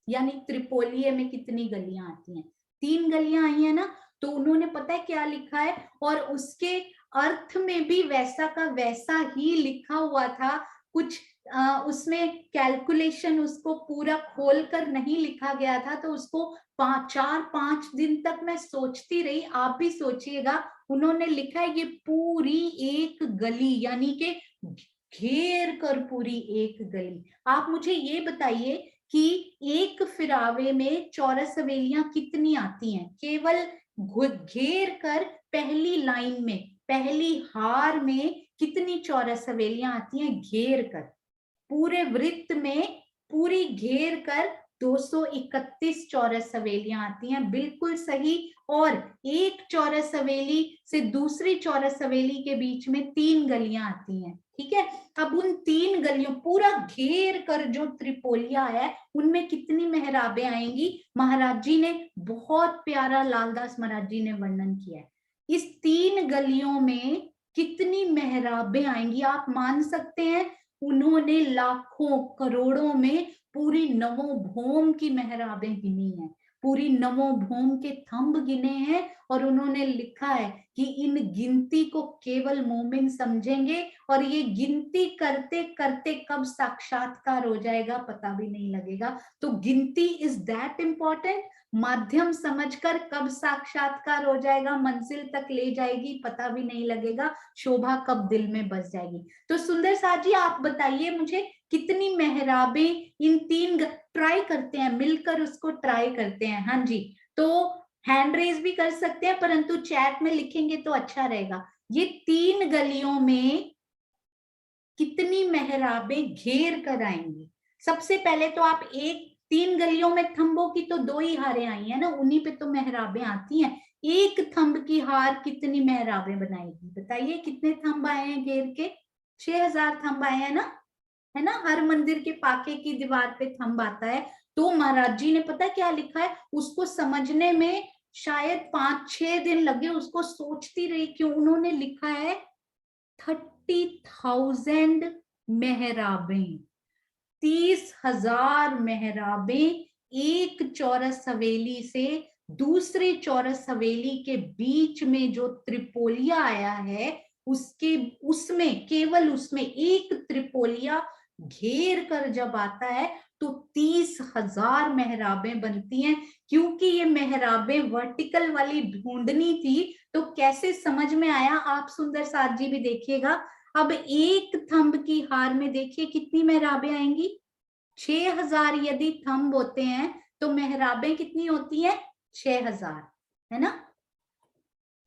यानी त्रिपोलिये में कितनी गलियां आती हैं? 3 गलियां आई है ना। तो उन्होंने पता है क्या लिखा है, और उसके अर्थ में भी वैसा का वैसा ही लिखा हुआ था। कुछ उसमें कैलकुलेशन उसको पूरा खोल कर नहीं लिखा गया था, तो उसको 4-5 दिन तक मैं सोचती रही, आप भी सोचिएगा। उन्होंने लिखा है ये पूरी एक गली, यानी कि घेर कर पूरी एक गली। आप मुझे ये बताइए कि एक फिरावे में चौरस हवेलियां कितनी आती हैं? केवल घेर कर पहली लाइन में, पहली हार में कितनी चौरस हवेलियां आती हैं घेर कर? पूरे वृत्त में पूरी घेर कर 231 चौरस हवेलियां आती हैं, बिल्कुल सही। और एक चौरस हवेली से दूसरी चौरस हवेली के बीच में 3 गलियां आती हैं, ठीक है। अब उन 3 गलियों पूरा घेर कर जो त्रिपोलिया है, उनमें कितनी मेहराबें आएंगी? महाराज जी ने बहुत प्यारा, लालदास महाराज जी ने वर्णन किया है। इस 3 गलियों में कितनी मेहराबें आएंगी? आप मान सकते हैं उन्होंने लाखों करोड़ों में पूरी नवों भौम की मेहराबें गिनी हैं, पूरी नवों भौम के थंब गिने हैं, और उन्होंने लिखा है कि इन गिनती को केवल मोमिन समझेंगे, और ये गिनती करते करते कब साक्षात्कार हो जाएगा पता भी नहीं लगेगा। तो गिनती इज दैट इंपॉर्टेंट, माध्यम समझकर कब साक्षात्कार हो जाएगा, मंजिल तक ले जाएगी पता भी नहीं लगेगा, शोभा कब दिल में बस जाएगी। तो सुंदर साथ जी आप बताइए मुझे, कितनी मेहराबें इन 3 ट्राई करते हैं, मिलकर उसको ट्राई करते हैं। हाँ जी, तो हैंड रेज भी कर सकते हैं, परंतु चैट में लिखेंगे तो अच्छा रहेगा। ये 3 गलियों में कितनी मेहराबें घेर कर आएंगी? सबसे पहले तो आप 3 गलियों में थंबों की तो 2 ही हारें आई है ना, उन्हीं पे तो मेहराबें आती हैं। एक थंब की हार कितनी मेहराबें बनाएगी? बताइए कितने थंब आए हैं घेर के? 6000 थंब आए हैं ना, है ना। हर मंदिर के पाके की दीवार पे थंब आता है। तो महाराज जी ने पता क्या लिखा है, उसको समझने में शायद 5-6 दिन लगे, उसको सोचती रही क्यों। उन्होंने लिखा है 30,000 मेहराबें, 30,000 मेहराबें एक चौरस हवेली से दूसरे चौरस हवेली के बीच में जो त्रिपोलिया आया है, उसमें केवल उसमें एक त्रिपोलिया घेर कर जब आता है तो 30,000 मेहराबें बनती हैं। क्योंकि ये मेहराबें वर्टिकल वाली ढूंढनी थी, तो कैसे समझ में आया आप सुंदर साथ जी भी देखिएगा। अब एक थंब की हार में देखिए कितनी मेहराबें आएंगी? 6000 यदि थंब होते हैं तो मेहराबें कितनी होती हैं? 6000, है ना,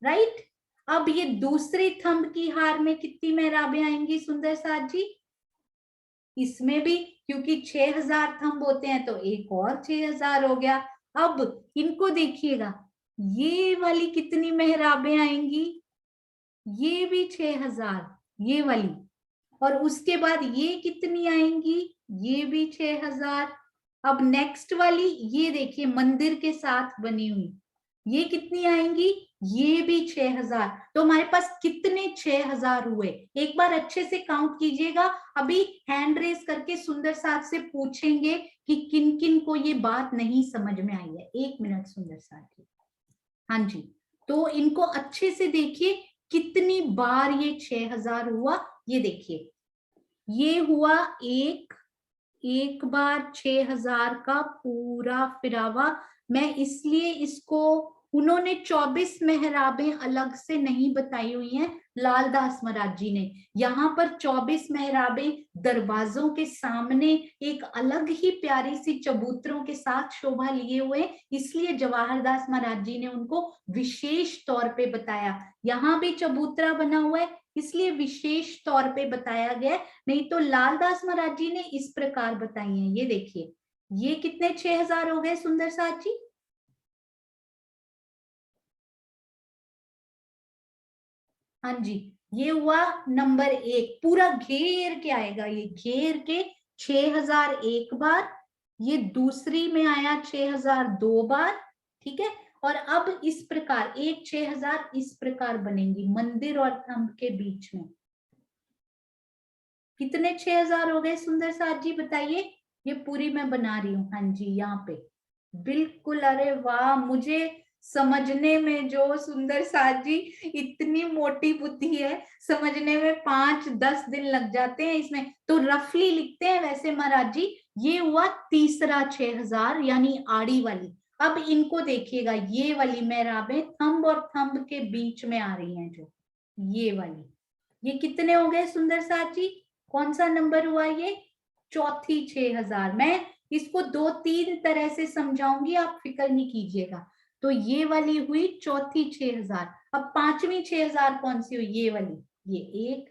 राइट। अब ये दूसरी थंब की हार में कितनी मेहराबें आएंगी सुंदर साथ जी? इसमें भी क्योंकि 6000 थंब होते हैं तो एक और 6000 हो गया। अब इनको देखिएगा, ये वाली कितनी मेहराबें आएंगी? ये भी 6000, ये वाली। और उसके बाद ये कितनी आएंगी? ये भी 6000। अब नेक्स्ट वाली ये देखिए मंदिर के साथ बनी हुई, ये कितनी आएंगी? ये भी 6000। तो हमारे पास कितने 6000 हुए? एक बार अच्छे से काउंट कीजिएगा। अभी हैंड रेस करके सुंदर साथ से पूछेंगे कि किन किन को ये बात नहीं समझ में आई है। 1 मिनट सुंदर साथ जी। हाँ जी, तो इनको अच्छे से देखिए कितनी बार ये 6000 हुआ। ये देखिए, ये हुआ एक बार 6000 का पूरा फिरावा। मैं इसलिए इसको, उन्होंने 24 मेहराबें अलग से नहीं बताई हुई हैं लालदास महाराज जी ने। यहाँ पर 24 मेहराबें दरवाजों के सामने एक अलग ही प्यारी सी चबूतरों के साथ शोभा लिए हुए, इसलिए जवाहर दास महाराज जी ने उनको विशेष तौर पे बताया। यहाँ भी चबूतरा बना हुआ है इसलिए विशेष तौर पे बताया गया, नहीं तो लालदास महाराज जी ने इस प्रकार बताई हैं। ये देखिए, ये कितने 6000 हो गए सुंदर साथ जी? हाँ जी, ये हुआ नंबर 1, पूरा घेर के आएगा, ये घेर के 6000 एक बार, ये दूसरी में आया 6000 दो बार, ठीक है। और अब इस प्रकार एक 6000 इस प्रकार बनेंगी मंदिर और थंब के बीच में। कितने 6000 हो गए सुंदर साथ जी बताइए? ये पूरी मैं बना रही हूँ, हाँ जी, यहाँ पे बिल्कुल। अरे वाह, मुझे समझने में जो सुंदर साथ जी, इतनी मोटी बुद्धि है, समझने में 5-10 दिन लग जाते हैं इसमें, तो रफली लिखते हैं वैसे महाराज जी। ये हुआ तीसरा 6000 यानी आड़ी वाली। अब इनको देखिएगा, ये वाली मेहराबें थंब और थंब के बीच में आ रही हैं, जो ये वाली, ये कितने हो गए सुंदर साथ जी? कौन सा नंबर हुआ ये? चौथी 6000। मैं इसको 2-3 तरह से समझाऊंगी, आप फिक्र नहीं कीजिएगा। तो ये वाली हुई चौथी 6000। अब पांचवी 6000 कौन सी हुई? ये वाली, ये एक,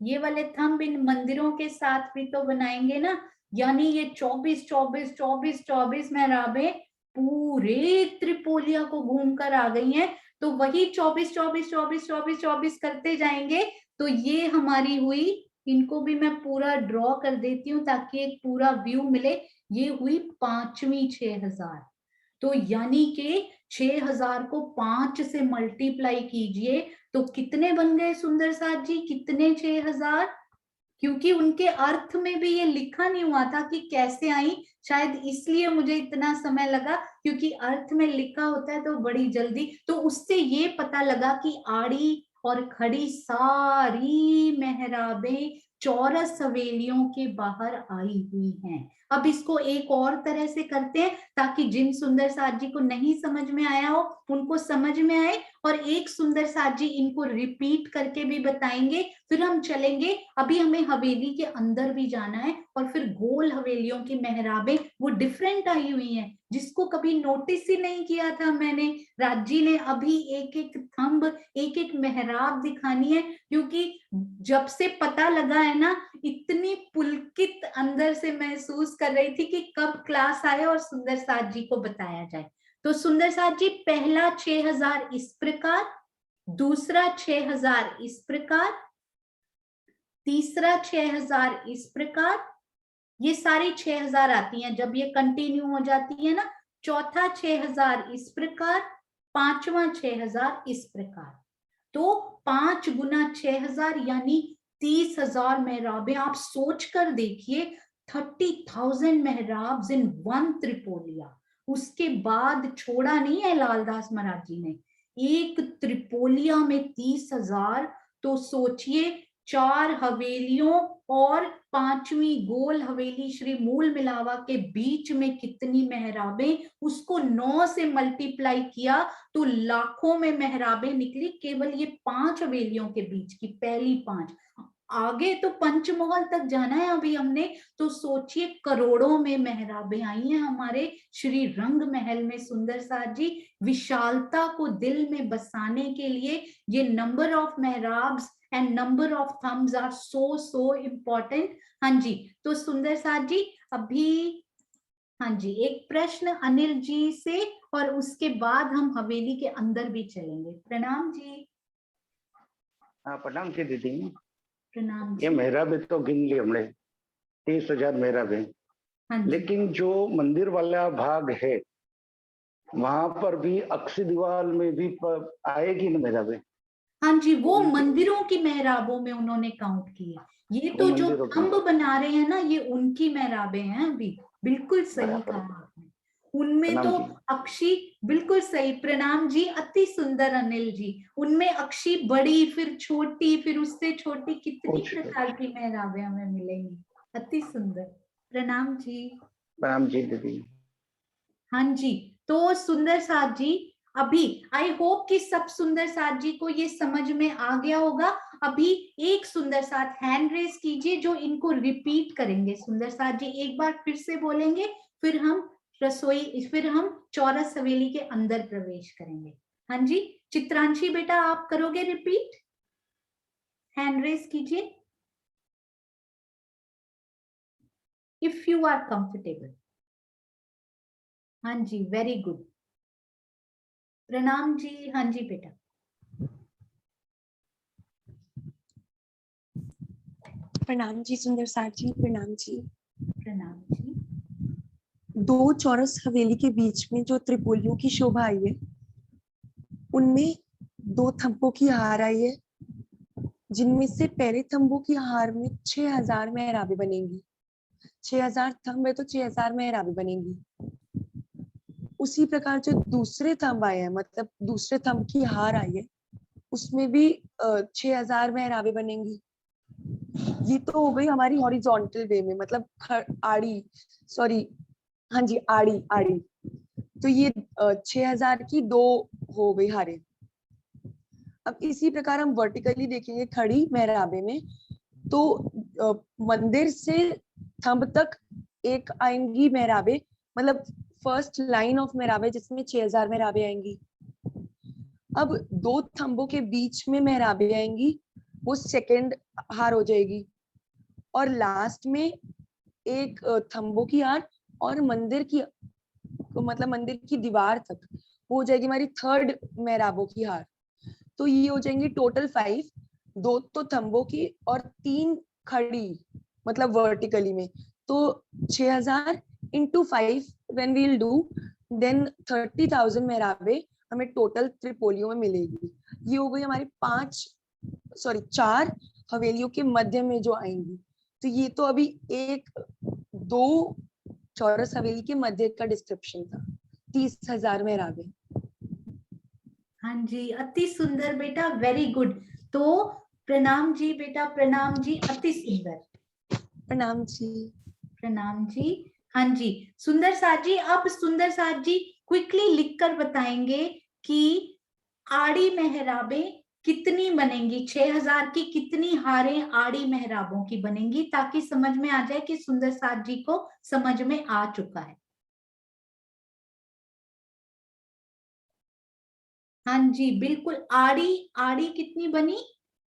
ये वाले थंब इन मंदिरों के साथ भी तो बनाएंगे ना, यानी ये 24 मेहराबें पूरे त्रिपोलिया को घूमकर आ गई हैं। तो वही 24 करते जाएंगे। तो ये हमारी हुई, इनको भी मैं पूरा ड्रॉ कर देती हूँ ताकि एक पूरा व्यू मिले। ये हुई पांचवी 6000। तो यानी कि 6000 को 5 से मल्टीप्लाई कीजिए तो कितने बन गए सुंदर साथ जी? कितने 6000? क्योंकि उनके अर्थ में भी ये लिखा नहीं हुआ था कि कैसे आई, शायद इसलिए मुझे इतना समय लगा, क्योंकि अर्थ में लिखा होता है तो बड़ी जल्दी, तो उससे ये पता लगा कि आड़ी और खड़ी सारी मेहराबें चौरस हवेलियों के बाहर आई हुई हैं। अब इसको एक और तरह से करते हैं ताकि जिन सुंदर साथ जी को नहीं समझ में आया हो उनको समझ में आए, और एक सुंदर साथ जी इनको रिपीट करके भी बताएंगे। फिर हम चलेंगे, अभी हमें हवेली के अंदर भी जाना है, और फिर गोल हवेलियों की मेहराबें वो डिफरेंट आई हुई हैं, जिसको कभी नोटिस ही नहीं किया था मैंने। राजी ने अभी एक एक थंब, एक एक मेहराब दिखानी है, क्योंकि जब से पता लगा है ना, इतनी पुलकित अंदर से महसूस कर रही थी कि कब क्लास आए और सुंदर साथ जी को बताया जाए। तो सुंदर साथ जी, पहला 6000 इस प्रकार, दूसरा 6000 इस प्रकार, तीसरा 6000 इस प्रकार, ये सारी 6000 आती हैं जब ये कंटिन्यू हो जाती है ना। चौथा 6000 इस प्रकार, पांचवा 6000 इस प्रकार। तो 5 गुना 6000 यानी 30,000 मेहराबें। आप सोच कर देखिए, 30,000 मेहराब इन वन त्रिपोलिया। उसके बाद छोड़ा नहीं है लालदास महाराज जी ने, एक त्रिपोलिया में 30,000। तो सोचिए, 4 हवेलियों और 5वीं गोल हवेली श्री मूल मिलावा के बीच में कितनी मेहराबें, उसको 9 से मल्टीप्लाई किया तो लाखों में मेहराबें निकली, केवल ये 5 हवेलियों के बीच की, पहली 5। आगे तो पंचमहल तक जाना है अभी हमने, तो सोचिए करोड़ों में मेहराबें आई हैं हमारे श्री रंग महल में। सुंदर साथ जी, विशालता को दिल में बसाने के लिए ये नंबर ऑफ मेहराब्स एंड नंबर ऑफ थम्स आर सो इम्पोर्टेंट। हाँ जी, तो सुंदर साथ जी अभी, हाँ जी, एक प्रश्न अनिल जी से, और उसके बाद हम हवेली के अंदर भी चलेंगे। प्रणाम जी। हाँ प्रणाम जी दीदी। प्रणाम ये जी। मेहराबें तो गिन ली हमने, 30,000 मेहराबें। हाँ जी। लेकिन जो मंदिर वाला भाग है वहां पर भी अक्सी दीवार में भी आएगी ना मेहराबें? हाँ जी, वो मंदिरों की मेहराबों में उन्होंने काउंट किए। ये वो तो जो मंदिरों की थंब बना रहे हैं ना, ये उनकी मेहराबें हैं अभी। बिल्कुल सही बराबर। कहा आपने। उनमें प्रणाम तो जी। अक्षी, बिल्कुल सही, प्रणाम जी, अति सुंदर अनिल जी। उनमें अक्षी बड़ी, फिर छोटी, फिर उससे छोटी, कितनी कुछ प्रकार की मेहराबें हमें मिलेंगी। अति सुंदर। प्रणाम जी। प्रणाम जी दीदी। हाँ जी, तो सुंदर साथ जी, अभी आई होप कि सब सुंदर साथ जी को ये समझ में आ गया होगा। अभी एक सुंदर साथ हैंड रेस कीजिए जो इनको रिपीट करेंगे। सुंदर साथ जी एक बार फिर से बोलेंगे, फिर हम रसोई, फिर हम चौरस हवेली के अंदर प्रवेश करेंगे। हाँ जी, चित्रांशी बेटा आप करोगे रिपीट? हैंड रेस कीजिए इफ यू आर कंफर्टेबल। हाँ जी, वेरी गुड। प्रणाम जी। हाँ जी बेटा। प्रणाम जी सुंदर साथ जी। प्रणाम जी। प्रणाम जी। दो चौरस हवेली के बीच में जो त्रिपोलियों की शोभा आई है, उनमें दो थंबों की हार आई है, जिनमें से पहले थंबों की हार में 6,000 मेहराबें बनेंगी। 6,000 थंब है तो 6,000 मेहराबें बनेंगी। उसी प्रकार जो दूसरे थंब आए हैं, मतलब दूसरे थंब की हार आई है, उसमें भी 6,000 मेहराबें बनेंगी। ये तो हो गई हमारी हॉरिजॉन्टल वे में, मतलब आड़ी, सॉरी, हाँ जी, आड़ी आड़ी। तो ये 6,000 की दो हो गई हारें। अब इसी प्रकार हम वर्टिकली देखेंगे खड़ी मेहराबे में, तो मंदिर से थंब तक एक आएंगी मेहराबे, मतलब फर्स्ट लाइन ऑफ मेहराबे जिसमें 6,000 मेहराबे आएंगी। अब दो थंबों के बीच में मेहराबे आएंगी, वो सेकंड हार हो जाएगी। और लास्ट में एक थंबों की हार और मंदिर की, मतलब मंदिर की दीवार तक वो हो जाएगी हमारी थर्ड मेहराबों की हार। तो ये हो जाएंगी टोटल 5, दो तो थंबों की और 3 खड़ी, मतलब वर्टिकली में। तो 6,000 into 5 when we will do, then 30,000 मेहराबे हमें टोटल त्रिपोलियों में मिलेगी। ये हो गई हमारी 4 हवेलियों के मध्य में जो आएंगी। तो ये तो अभी एक दो चौरस हवेली के मध्य का डिस्क्रिप्शन था। 30,000 मेहराबे। हाँ जी, अति सुंदर बेटा, वेरी गुड। तो प्रणाम जी बेटा, प्रणाम जी, अति सुंदर। प्रणाम जी। प्रणाम जी। हाँ जी, सुंदर साथ जी, अब सुंदर साथ जी क्विकली लिखकर बताएंगे कि आड़ी मेहराबें कितनी बनेंगी, 6,000 की कितनी हारें आड़ी मेहराबों की बनेंगी, ताकि समझ में आ जाए कि सुंदर साथ जी को समझ में आ चुका है। हाँ जी, बिल्कुल। आड़ी आड़ी कितनी बनी?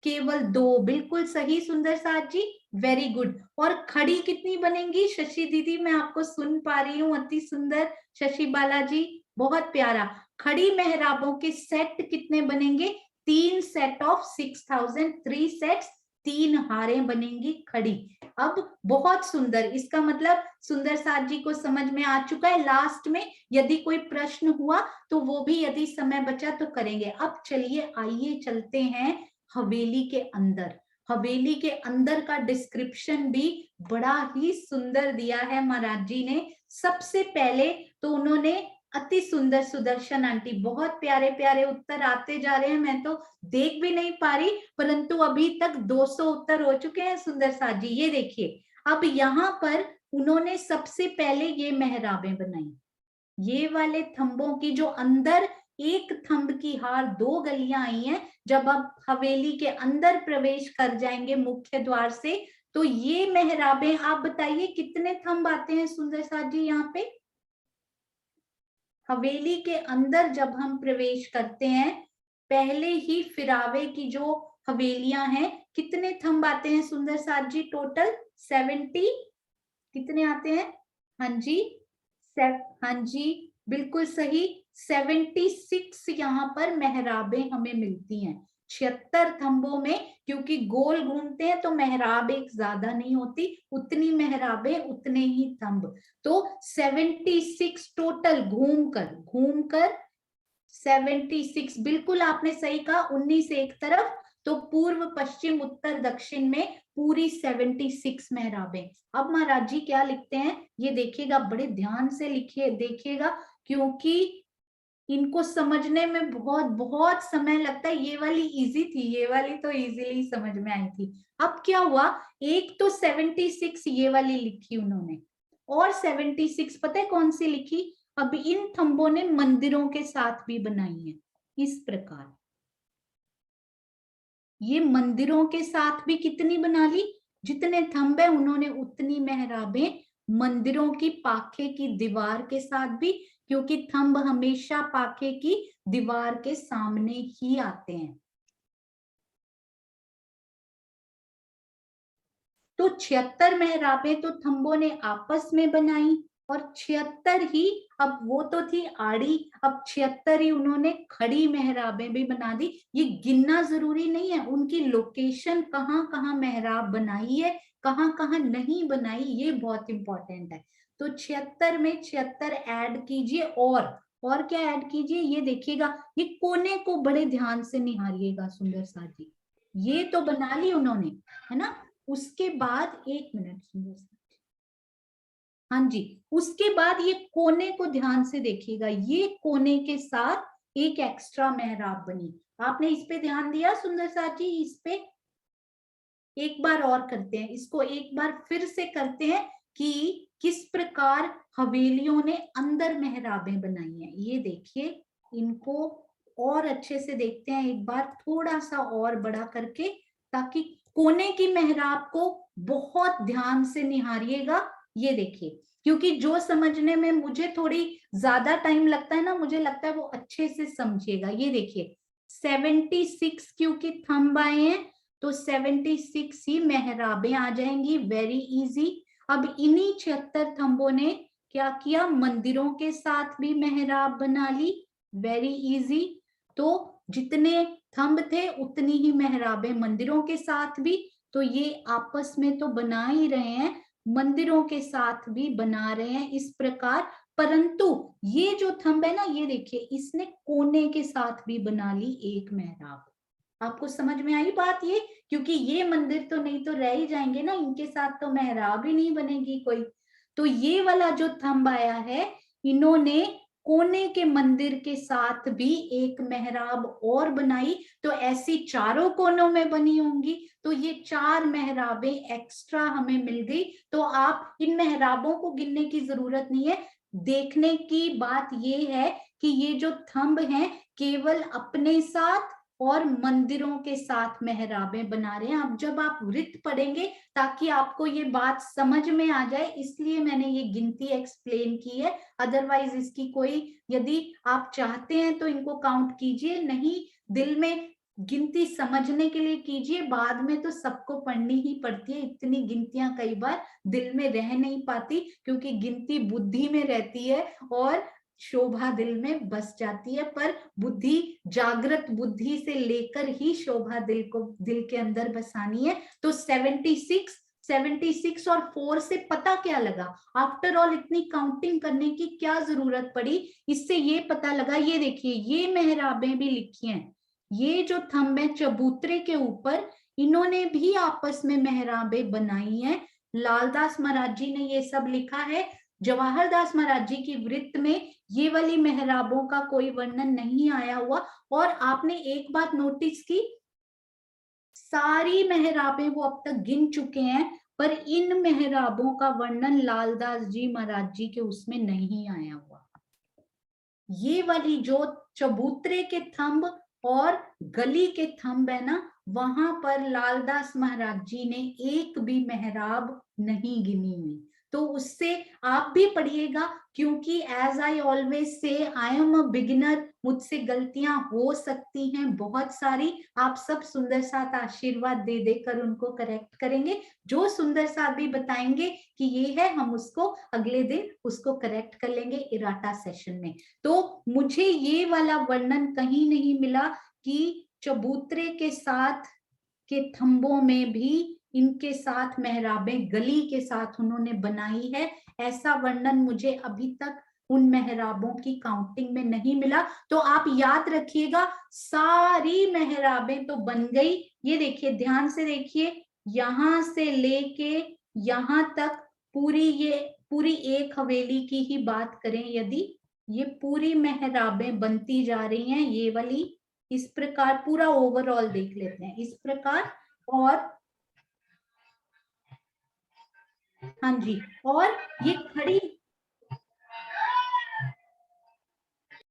केवल 2, बिल्कुल सही सुंदर साथ जी, वेरी गुड। और खड़ी कितनी बनेंगी? शशि दीदी मैं आपको सुन पा रही हूँ, अति सुंदर। शशि बालाजी, बहुत प्यारा। खड़ी मेहराबों के सेट कितने बनेंगे? 3 सेट ऑफ 6,000, 3 सेट्स, 3 हारें बनेंगी खड़ी। अब बहुत सुंदर, इसका मतलब सुंदर साथ जी को समझ में आ चुका है। लास्ट में यदि कोई प्रश्न हुआ तो वो भी यदि समय बचा तो करेंगे। अब चलिए, आइए चलते हैं हवेली के अंदर। हवेली के अंदर का डिस्क्रिप्शन भी बड़ा ही सुंदर दिया है महाराज जी ने। सबसे पहले तो उन्होंने, अति सुंदर सुदर्शन आंटी, बहुत प्यारे प्यारे उत्तर आते जा रहे हैं, मैं तो देख भी नहीं पा रही, परंतु अभी तक 200 उत्तर हो चुके हैं सुंदर साथ जी। ये देखिए, अब यहाँ पर उन्होंने सबसे पहले ये मेहराबें बनाई, ये वाले थंबों की जो अंदर एक थंब की हार 2 गलियां आई हैं। जब आप हवेली के अंदर प्रवेश कर जाएंगे मुख्य द्वार से, तो ये मेहराबें, आप बताइए कितने थंब आते हैं सुंदर साथ जी यहाँ पे? हवेली के अंदर जब हम प्रवेश करते हैं, पहले ही फिरावे की जो हवेलियां हैं, कितने थंब आते हैं सुंदर साथ जी? टोटल 70 कितने आते हैं? हाँ जी, हाँ जी, बिल्कुल सही, 76 यहाँ पर मेहराबें हमें मिलती हैं 76 थंबों में। क्योंकि गोल घूमते हैं तो मेहराब एक ज्यादा नहीं होती, उतनी मेहराबें उतने ही थंब। तो 76 टोटल घूमकर 76, बिल्कुल आपने सही कहा, 19 एक तरफ, तो पूर्व पश्चिम उत्तर दक्षिण में पूरी 76 मेहराबें। अब महाराज जी क्या लिखते हैं ये देखिएगा, बड़े ध्यान से लिखिए, देखिएगा, क्योंकि इनको समझने में बहुत बहुत समय लगता है। ये वाली इजी थी, ये वाली तो इजीली समझ में आई थी। अब क्या हुआ, एक तो 76 ये वाली लिखी उन्होंने, और 76 पता है कौन सी लिखी? अब इन थंबों ने मंदिरों के साथ भी बनाई है इस प्रकार। ये मंदिरों के साथ भी कितनी बना ली? जितने थंब है उन्होंने उतनी मेहराबें मंदिरों की पाखे की दीवार के साथ भी, क्योंकि थंब हमेशा पाखे की दीवार के सामने ही आते हैं। तो 76 मेहराबें तो थंबों ने आपस में बनाई, और 76 ही, अब वो तो थी आड़ी, अब 76 ही उन्होंने खड़ी मेहराबें भी बना दी। ये गिनना जरूरी नहीं है, उनकी लोकेशन कहाँ कहाँ मेहराब बनाई है, कहाँ कहाँ नहीं बनाई, ये बहुत इंपॉर्टेंट है। तो 76 में 76 ऐड कीजिए, और क्या ऐड कीजिए, ये देखिएगा, ये कोने को बड़े ध्यान से निहारिएगा सुंदर सा जी। ये तो बना ली उन्होंने, है ना। उसके बाद, एक मिनट सुंदर सा, हाँ जी, उसके बाद ये कोने को ध्यान से देखिएगा, ये कोने के साथ एक एक्स्ट्रा मेहराब बनी। आपने इस पे ध्यान दिया सुंदर सा जी? इस पे एक बार और करते हैं, इसको एक बार फिर से करते हैं कि किस प्रकार हवेलियों ने अंदर मेहराबें बनाई हैं। ये देखिए, इनको और अच्छे से देखते हैं एक बार, थोड़ा सा और बड़ा करके, ताकि कोने की मेहराब को बहुत ध्यान से निहारिएगा। ये देखिए, क्योंकि जो समझने में मुझे थोड़ी ज्यादा टाइम लगता है ना, मुझे लगता है वो अच्छे से समझिएगा। ये देखिए, 76 क्योंकि थंब आए हैं, तो 76 ही मेहराबें आ जाएंगी, वेरी इजी। अब इन्हीं 76 थंबों ने क्या किया, मंदिरों के साथ भी मेहराब बना ली, वेरी इजी। तो जितने थंब थे उतनी ही मेहराबें मंदिरों के साथ भी, तो ये आपस में तो बना ही रहे हैं, मंदिरों के साथ भी बना रहे हैं इस प्रकार। परंतु ये जो थंब है ना, ये देखिए, इसने कोने के साथ भी बना ली एक मेहराब। आपको समझ में आई बात ये? क्योंकि ये मंदिर तो नहीं तो रह ही जाएंगे ना, इनके साथ तो मेहराब ही नहीं बनेगी कोई। तो ये वाला जो थंब आया है, इन्होंने कोने के मंदिर के साथ भी एक मेहराब और बनाई, तो ऐसी चारों कोनों में बनी होंगी, तो ये 4 मेहराबें एक्स्ट्रा हमें मिल गई। तो आप इन मेहराबों को गिनने की जरूरत नहीं है, देखने की बात ये है कि ये जो थंब हैं केवल अपने साथ और मंदिरों के साथ मेहराबें बना रहे हैं। अब जब आप वृत्त पढ़ेंगे, ताकि आपको ये बात समझ में आ जाए, इसलिए मैंने ये गिनती एक्सप्लेन की है। अदरवाइज इसकी कोई, यदि आप चाहते हैं तो इनको काउंट कीजिए, नहीं दिल में गिनती समझने के लिए कीजिए, बाद में तो सबको पढ़नी ही पड़ती है। इतनी गिनतियां कई बार दिल में रह नहीं पाती, क्योंकि गिनती बुद्धि में रहती है और शोभा दिल में बस जाती है। पर बुद्धि, जागृत बुद्धि से लेकर ही शोभा दिल के अंदर बसानी है। तो 76 और 4 से पता क्या लगा, आफ्टर ऑल इतनी काउंटिंग करने की क्या जरूरत पड़ी, इससे ये पता लगा। ये देखिए, ये मेहराबें भी लिखी हैं, ये जो थंब है चबूतरे के ऊपर, इन्होंने भी आपस में मेहराबें बनाई हैं। लालदास महाराज जी ने ये सब लिखा है। जवाहर दास महाराज जी की वृत्त में ये वाली मेहराबों का कोई वर्णन नहीं आया हुआ। और आपने एक बात नोटिस की, सारी मेहराबें वो अब तक गिन चुके हैं, पर इन मेहराबों का वर्णन लालदास जी महाराज जी के उसमें नहीं आया हुआ। ये वाली जो चबूतरे के थंब और गली के थंब है ना, वहां पर लालदास महाराज जी ने एक भी मेहराब नहीं गिनी हुई। तो उससे आप भी पढ़िएगा, क्योंकि as I always say I am a beginner, मुझसे गलतियां हो सकती हैं बहुत सारी। आप सब सुंदर साथ आशीर्वाद दे देकर उनको करेक्ट करेंगे। जो सुंदर साथ भी बताएंगे कि ये है, हम उसको अगले दिन उसको करेक्ट कर लेंगे इराटा सेशन में। तो मुझे ये वाला वर्णन कहीं नहीं मिला कि चबूतरे के साथ के थंबों में भी इनके साथ मेहराबें गली के साथ उन्होंने बनाई है। ऐसा वर्णन मुझे अभी तक उन मेहराबों की काउंटिंग में नहीं मिला। तो आप याद रखिएगा, सारी मेहराबें तो बन गई। ये देखिए, ध्यान से देखिए, यहां से लेके यहां तक पूरी एक हवेली की ही बात करें यदि, ये पूरी मेहराबें बनती जा रही हैं। ये वाली इस प्रकार, पूरा ओवरऑल देख लेते हैं इस प्रकार। और हाँ जी, और ये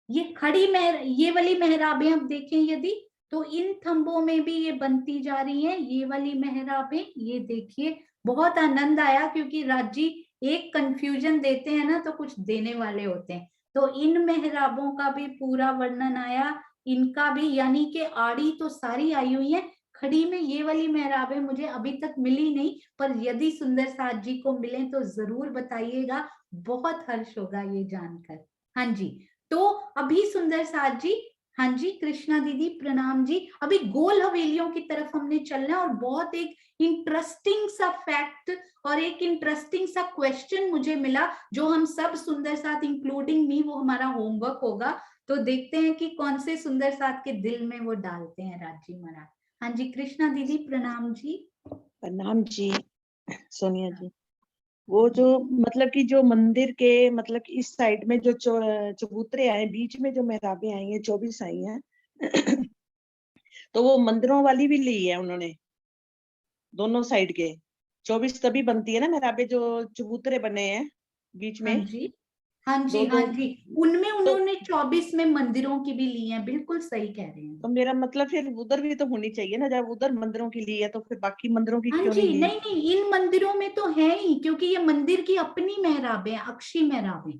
ये वाली मेहराबें अब देखें यदि, तो इन थंबों में भी ये बनती जा रही हैं ये वाली मेहराबें। ये देखिए, बहुत आनंद आया, क्योंकि राजी एक कंफ्यूजन देते हैं ना तो कुछ देने वाले होते हैं। तो इन मेहराबों का भी पूरा वर्णन आया, इनका भी, यानी कि आड़ी तो सारी आई हुई है, खड़ी में ये वाली मेहराबें मुझे अभी तक मिली नहीं, पर यदि सुंदर साथ जी को मिले तो जरूर बताइएगा, बहुत हर्ष होगा ये जानकर। हाँ जी, तो अभी सुंदर साथ जी, हाँ जी कृष्णा दीदी प्रणाम जी, अभी गोल हवेलियों की तरफ हमने चलना है। और बहुत एक इंटरेस्टिंग सा फैक्ट और एक इंटरेस्टिंग सा क्वेश्चन मुझे मिला, जो हम सब सुंदर साथ इंक्लूडिंग मी, वो हमारा होमवर्क होगा। तो देखते हैं कि कौन से सुंदर साथ के दिल में वो डालते हैं राजी महाराज। हाँ जी कृष्णा दीदी प्रणाम जी। प्रणाम जी सोनिया जी। वो जो मतलब कि जो मंदिर के मतलब कि इस साइड में जो चबूतरे आए, बीच में जो मेहराबें आई हैं 24 आई हैं तो वो मंदिरों वाली भी ली है उन्होंने, दोनों साइड के 24 तभी बनती है ना मेहराबें, जो चबूतरे बने हैं बीच हाँ में जी, हाँ जी, दो दो। हाँ जी, उनमें तो उन्होंने 24 में मंदिरों की भी ली है, बिल्कुल सही कह रहे हैं। तो मेरा मतलब फिर उधर भी तो होनी चाहिए ना, जब उधर मंदिरों की ली है तो फिर बाकी मंदिरों की हाँ क्यों जी, नहीं ली? नहीं नहीं, इन मंदिरों में तो है ही, क्योंकि ये मंदिर की अपनी मेहराबें हैं, अक्षी मेहराबें,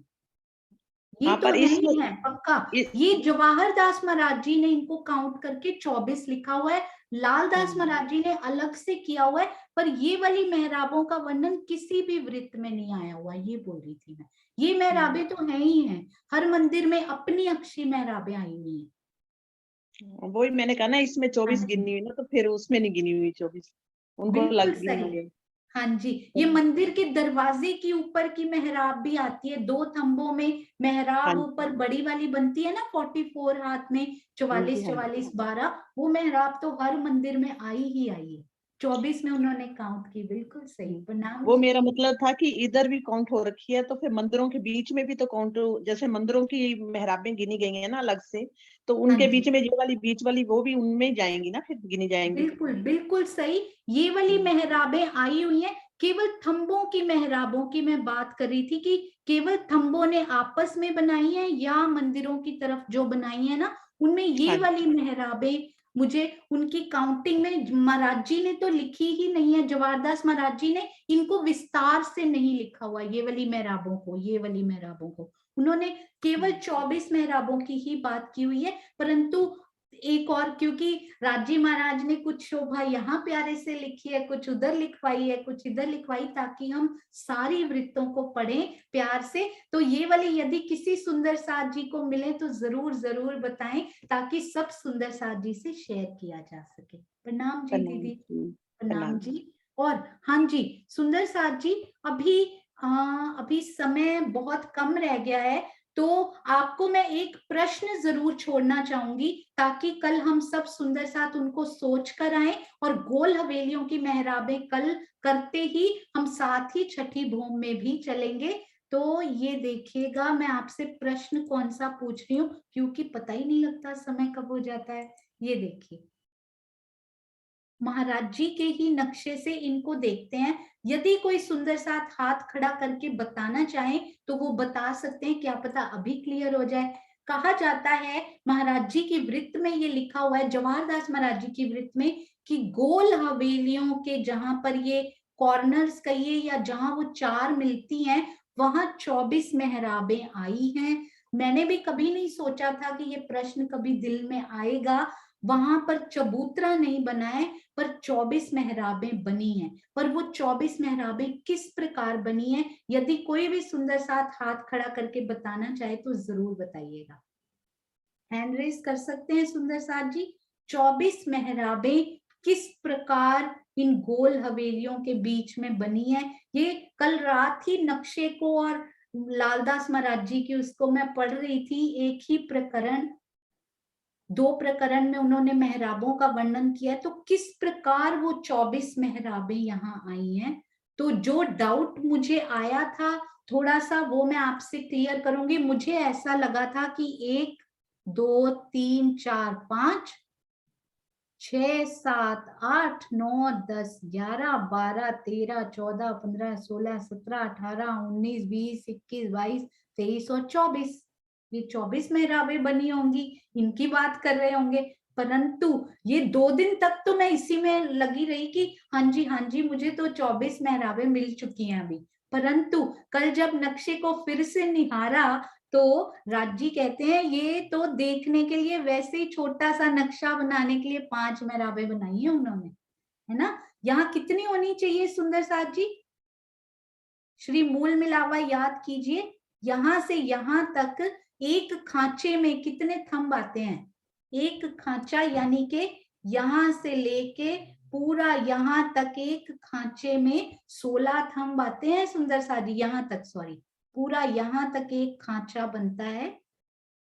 ये हाँ तो पर है इसमें ही है पक्का। ये जवाहर दास महाराज जी ने इनको काउंट करके 24 लिखा हुआ है, लालदास महाराज जी ने अलग से किया हुआ है, पर ये वाली मेहराबों का वर्णन किसी भी वृत्त में नहीं आया हुआ, ये बोल रही थी मैं। ये मेहराबें तो है ही हैं, हर मंदिर में अपनी अक्षी मेहराबें आई हुई हैं। वही मैंने कहा ना, इसमें 24 हाँ गिनी जी, हुई ना, तो फिर उसमें नहीं गिनी हुई 24, उनको बिल्कुल अलग गिने सही। होंगे। हाँ जी, ये मंदिर के दरवाजे के ऊपर की मेहराब भी आती है, दो थंबों में हाँ मेहराब जी, ऊपर बड़ी वाली बनती है ना, 44 हाथ में, हाँ जी, 44 हाँ जी। 44 12, वो मेहराब तो हर मंदिर में आई ही आई है। 24 में उन्होंने काउंट की, बिल्कुल सही, प्रणाम वो जी। मेरा मतलब था कि इधर भी काउंट हो रखी है, तो फिर मंदिरों के बीच में भी तो काउंट, जैसे मंदिरों की मेहराबें गिनी गई है ना अलग से, तो हाँ उनके जी, बीच में ये वाली बीच वाली वो भी उनमें जाएंगी ना, फिर गिनी जाएंगी। बिल्कुल बिल्कुल सही। ये वाली मेहराबें आई हुई हैं, केवल थंबों की मेहराबों की मैं बात कर रही थी, कि केवल थंबों ने आपस में बनाई है या मंदिरों की तरफ जो बनाई है ना, उनमें ये हाँ जी, वाली मेहराबें मुझे उनकी काउंटिंग में, महाराज जी ने तो लिखी ही नहीं है, जवाहरदास महाराज जी ने इनको विस्तार से नहीं लिखा हुआ, ये वाली मेहराबों को, ये वाली मेहराबों को उन्होंने केवल 24 मेहराबों की ही बात की हुई है। परंतु एक और, क्योंकि राजी महाराज ने कुछ शोभा यहाँ प्यारे से लिखी है, कुछ उधर लिखवाई है, कुछ इधर लिखवाई, ताकि हम सारी वृत्तों को पढ़ें प्यार से। तो ये वाली यदि किसी सुंदर साथ जी को मिले तो जरूर जरूर बताएं, ताकि सब सुंदर साथ जी से शेयर किया जा सके। प्रणाम जी प्रणाम दीदी, जी, प्रणाम प्रणाम। जी। और हाँ जी सुंदर साथ जी, अभी अभी समय बहुत कम रह गया है, तो आपको मैं एक प्रश्न जरूर छोड़ना चाहूंगी, ताकि कल हम सब सुंदर साथ उनको सोच कर आए, और गोल हवेलियों की मेहराबें कल करते ही हम साथ ही छठी भूमि में भी चलेंगे। तो ये देखिएगा, मैं आपसे प्रश्न कौन सा पूछ रही हूँ, क्योंकि पता ही नहीं लगता समय कब हो जाता है। ये देखिए, महाराज जी के ही नक्शे से इनको देखते हैं। यदि कोई सुंदर साथ हाथ खड़ा करके बताना चाहे तो वो बता सकते हैं, क्या पता अभी क्लियर हो जाए। कहा जाता है महाराज जी की वृत्त में ये लिखा हुआ है, जवाहरदास महाराज जी की वृत्त में, कि गोल हवेलियों के जहां पर ये कॉर्नर्स कहिए या जहां वो चार मिलती हैं, वहां 24 मेहराबें आई हैं। मैंने भी कभी नहीं सोचा था कि ये प्रश्न कभी दिल में आएगा। वहां पर चबूतरा नहीं बना है, पर 24 मेहराबें बनी हैं। पर वो 24 मेहराबें किस प्रकार बनी है, यदि कोई भी सुंदर साथ हाथ खड़ा करके बताना चाहे तो जरूर बताइएगा। हैंड रेज कर सकते हैं सुंदर साथ जी। 24 मेहराबें किस प्रकार इन गोल हवेलियों के बीच में बनी है। ये कल रात ही नक्शे को और लालदास महाराज जी की उसको मैं पढ़ रही थी, एक ही प्रकरण, 2 प्रकरण में उन्होंने मेहराबों का वर्णन किया है। तो किस प्रकार वो 24 मेहराबें यहाँ आई हैं। तो जो डाउट मुझे आया था थोड़ा सा, वो मैं आपसे क्लियर करूंगी। मुझे ऐसा लगा था कि 1 2 3 4 5 6 7 8 9 10 11 12 13 14 15 16 17 18 19 20 21 22 23 और 24, ये 24 मेहराबें बनी होंगी, इनकी बात कर रहे होंगे। परंतु ये 2 दिन तक तो मैं इसी में लगी रही कि हाँ जी मुझे तो 24 मेहराबें मिल चुकी हैं अभी। परंतु कल जब नक्शे को फिर से निहारा तो राज जी कहते हैं ये तो देखने के लिए वैसे ही छोटा सा नक्शा बनाने के लिए 5 मेहराबें बनाई है उन्होंने, है ना। यहाँ कितनी होनी चाहिए सुंदर साथ जी? श्री मूल मिलावा याद कीजिए, यहां से यहां तक एक खांचे में कितने थंब आते हैं? एक खांचा यानी के यहां से लेके पूरा यहां तक एक खांचे में 16 थंब आते हैं सुंदर साथ जी। यहां तक, सॉरी, पूरा यहां तक एक खांचा बनता है।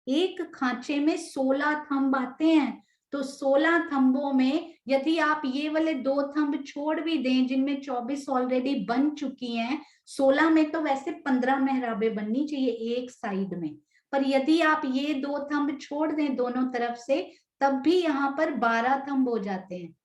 एक खांचे में 16 थंब आते हैं। तो 16 थंबों में यदि आप ये वाले 2 थंब छोड़ भी दें जिनमें 24 ऑलरेडी बन चुकी हैं, 16 में तो वैसे 15 मेहराबें बननी चाहिए एक साइड में, पर यदि आप ये 2 थंब छोड़ दें दोनों तरफ से, तब भी यहाँ पर 12 थंब हो जाते हैं।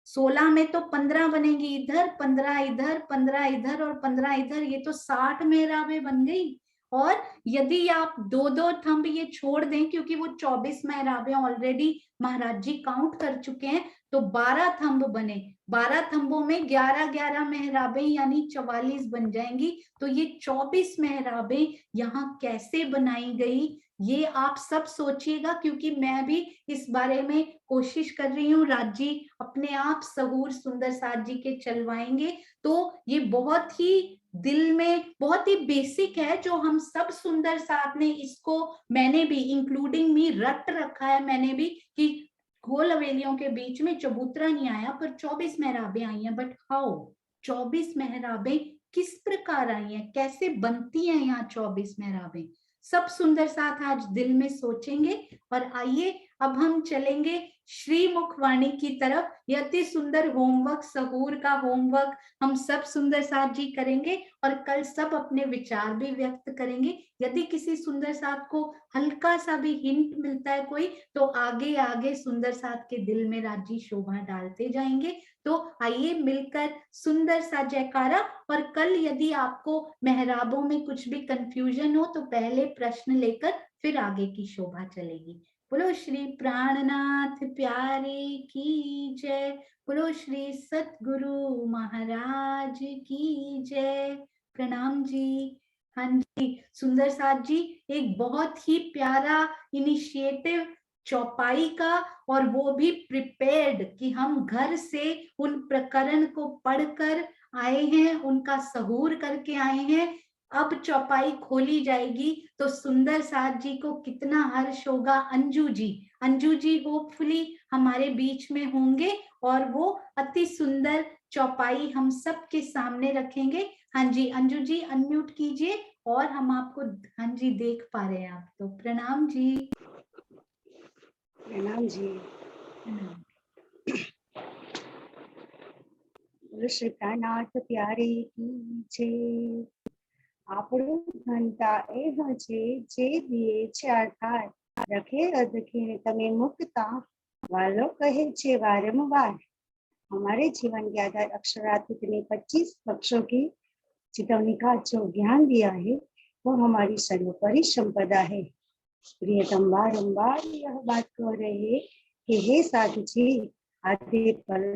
16 में तो 15 बनेगी इधर, 15 इधर, 15 इधर और 15 इधर, ये तो 60 मेहराबें बन गई। और यदि आप 2-2 थंब ये छोड़ दें, क्योंकि वो 24 मेहराबें ऑलरेडी महाराज जी काउंट कर चुके हैं, तो 12 थंब बने। 12 थंबों में 11-11 मेहराबें यानी 44 बन जाएंगी। तो ये 24 मेहराबें यहाँ कैसे बनाई गई, ये आप सब सोचिएगा, क्योंकि मैं भी इस बारे में कोशिश कर रही हूँ। राज जी अपने आप सहूर सुंदर साथ जी के चलवाएंगे। तो ये बहुत ही दिल में बहुत ही बेसिक है, जो हम सब सुंदर साथ ने इसको, मैंने भी इंक्लूडिंग मी रट रखा है मैंने भी, कि गोल हवेलियों के बीच में चबूतरा नहीं आया पर 24 मेहराबें आई हैं। बट हाउ 24 मेहराबें किस प्रकार आई हैं, कैसे बनती हैं यहाँ 24 मेहराबें, सब सुंदर साथ आज दिल में सोचेंगे। और आइए अब हम चलेंगे श्री मुखवाणी की तरफ। यह अति सुंदर होमवर्क, सहूर का होमवर्क हम सब सुंदर साथ जी करेंगे और कल सब अपने विचार भी व्यक्त करेंगे। यदि किसी सुंदर साथ को हल्का सा भी हिंट मिलता है कोई, तो आगे आगे सुंदर साथ के दिल में राज जी शोभा डालते जाएंगे। तो आइए मिलकर सुंदर सा जयकारा। और कल यदि आपको मेहराबों में कुछ भी कंफ्यूजन हो तो पहले प्रश्न लेकर फिर आगे की शोभा चलेगी। बोलो श्री प्राणनाथ प्यारे की जय, बोलो श्री सतगुरु महाराज की जय। प्रणाम जी। हाँ जी सुंदर साथ जी, एक बहुत ही प्यारा इनिशिएटिव चौपाई का, और वो भी प्रिपेयर्ड, कि हम घर से उन प्रकरण को पढ़कर आए हैं, उनका सहूर करके आए हैं। अब चौपाई खोली जाएगी तो सुंदर साथ जी को कितना हर्ष होगा। अंजू जी होपफुली हमारे बीच में होंगे और वो अति सुंदर चौपाई हम सब के सामने रखेंगे। हाँ जी अंजू जी अनम्यूट कीजिए और हम आपको, हाँ जी देख पा रहे हैं आप तो। प्रणाम जी। प्रणाम जी। श्री प्राणनाथ प्यारे की जय। આપણું ઘનતા એ હજે જે દિયે છે આધાર રખે અધખે તમે મુક્તા वालो कहे छे वारंवार। हमारे जीवन के आधार अक्षरातीत ने 25 पक्षों की चेतवनी का जो ज्ञान दिया है वो हमारी सर्वोपरि संपदा है। प्रियतम बारंबार यह बात कह रहे कि हे साधु जी, आधे पल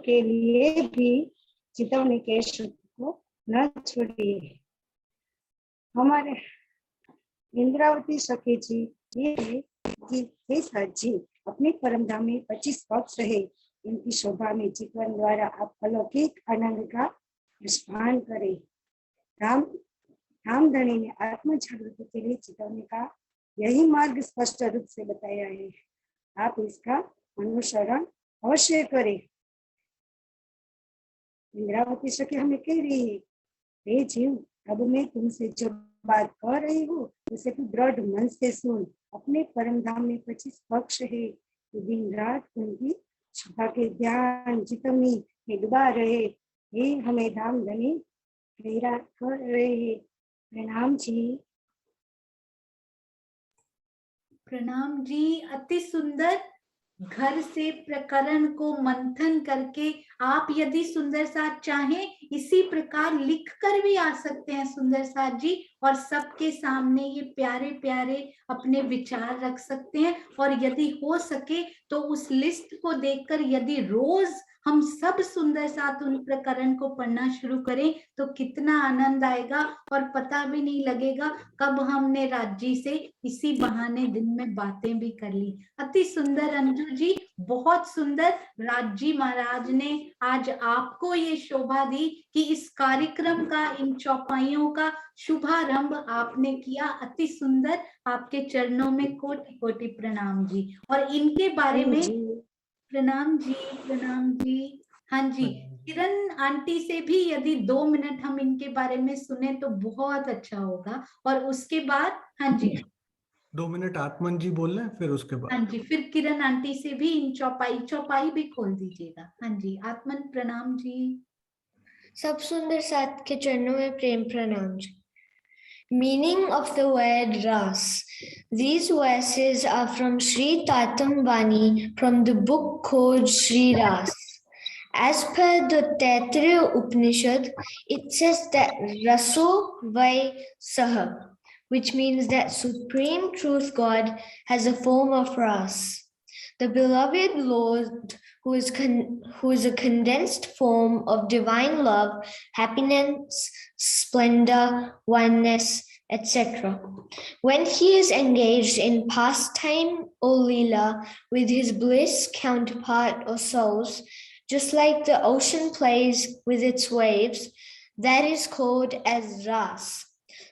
के लिए भी चितवनी के शब्द को न छोड़िए। हमारे इंद्रावती सखी जी ये हे साधु जी, अपने परम धाम में 25 पक्ष रहे, इनकी शोभा में चितवन द्वारा आप अलौकिक आनंद का स्मरण करें। रामधनी ने आत्म जागृति के लिए चितवनी का यही मार्ग स्पष्ट रूप से बताया है, आप इसका अनुसरण अवश्य करें। इंद्रावती सखी हमें कह रही है, हे जीव, अब मैं तुमसे जो बात कर रही हूँ उसे तू दृढ़ मन से सुन। अपने परम धाम में 25 पक्ष है, तो दिन रात उनकी शोभा के ध्यान चितवनी में डुबा रहे। ये हमें धाम धनी प्रेरणा कर रहे हैं। प्रणाम जी। प्रणाम जी। अति सुंदर। घर से प्रकरण को मंथन करके आप यदि सुंदर साथ चाहें इसी प्रकार लिख कर भी आ सकते हैं सुंदर साथ जी, और सबके सामने ये प्यारे प्यारे अपने विचार रख सकते हैं। और यदि हो सके तो उस लिस्ट को देखकर यदि रोज हम सब सुंदर साथ उन प्रकरण को पढ़ना शुरू करें तो कितना आनंद आएगा और पता भी नहीं लगेगा कब हमने राज्य से इसी बहाने दिन में बातें भी कर ली। अति सुंदर अंजू जी, बहुत सुंदर। राजी महाराज ने आज आपको ये शोभा दी कि इस कार्यक्रम का, इन चौपाइयों का शुभारंभ आपने किया। अति सुंदर। आपके चरणों में कोटि कोटि प्रणाम जी। और इनके बारे में प्रणाम जी। प्रणाम जी। हाँ जी, किरण आंटी से भी यदि 2 मिनट हम इनके बारे में सुने तो बहुत अच्छा होगा। और उसके बाद हाँ जी 2 मिनट आत्मन जी बोल लें, फिर उसके बाद हाँ जी फिर किरण आंटी से भी इन चौपाई भी खोल दीजिएगा। हाँ जी आत्मन प्रणाम जी। सब सुंदर साथ के चरणों में प्रेम प्रणाम जी। Meaning of the word ras. These verses are from Sri Tatam Bani from the book called Sri Ras. As per the Taittiriya Upanishad, it says that Raso Vai Saha, which means that Supreme Truth God has a form of ras. The beloved Lord, who is a condensed form of divine love, happiness, splendor, oneness, etc. When he is engaged in pastime or lila with his bliss counterpart or souls, just like the ocean plays with its waves, that is called as ras.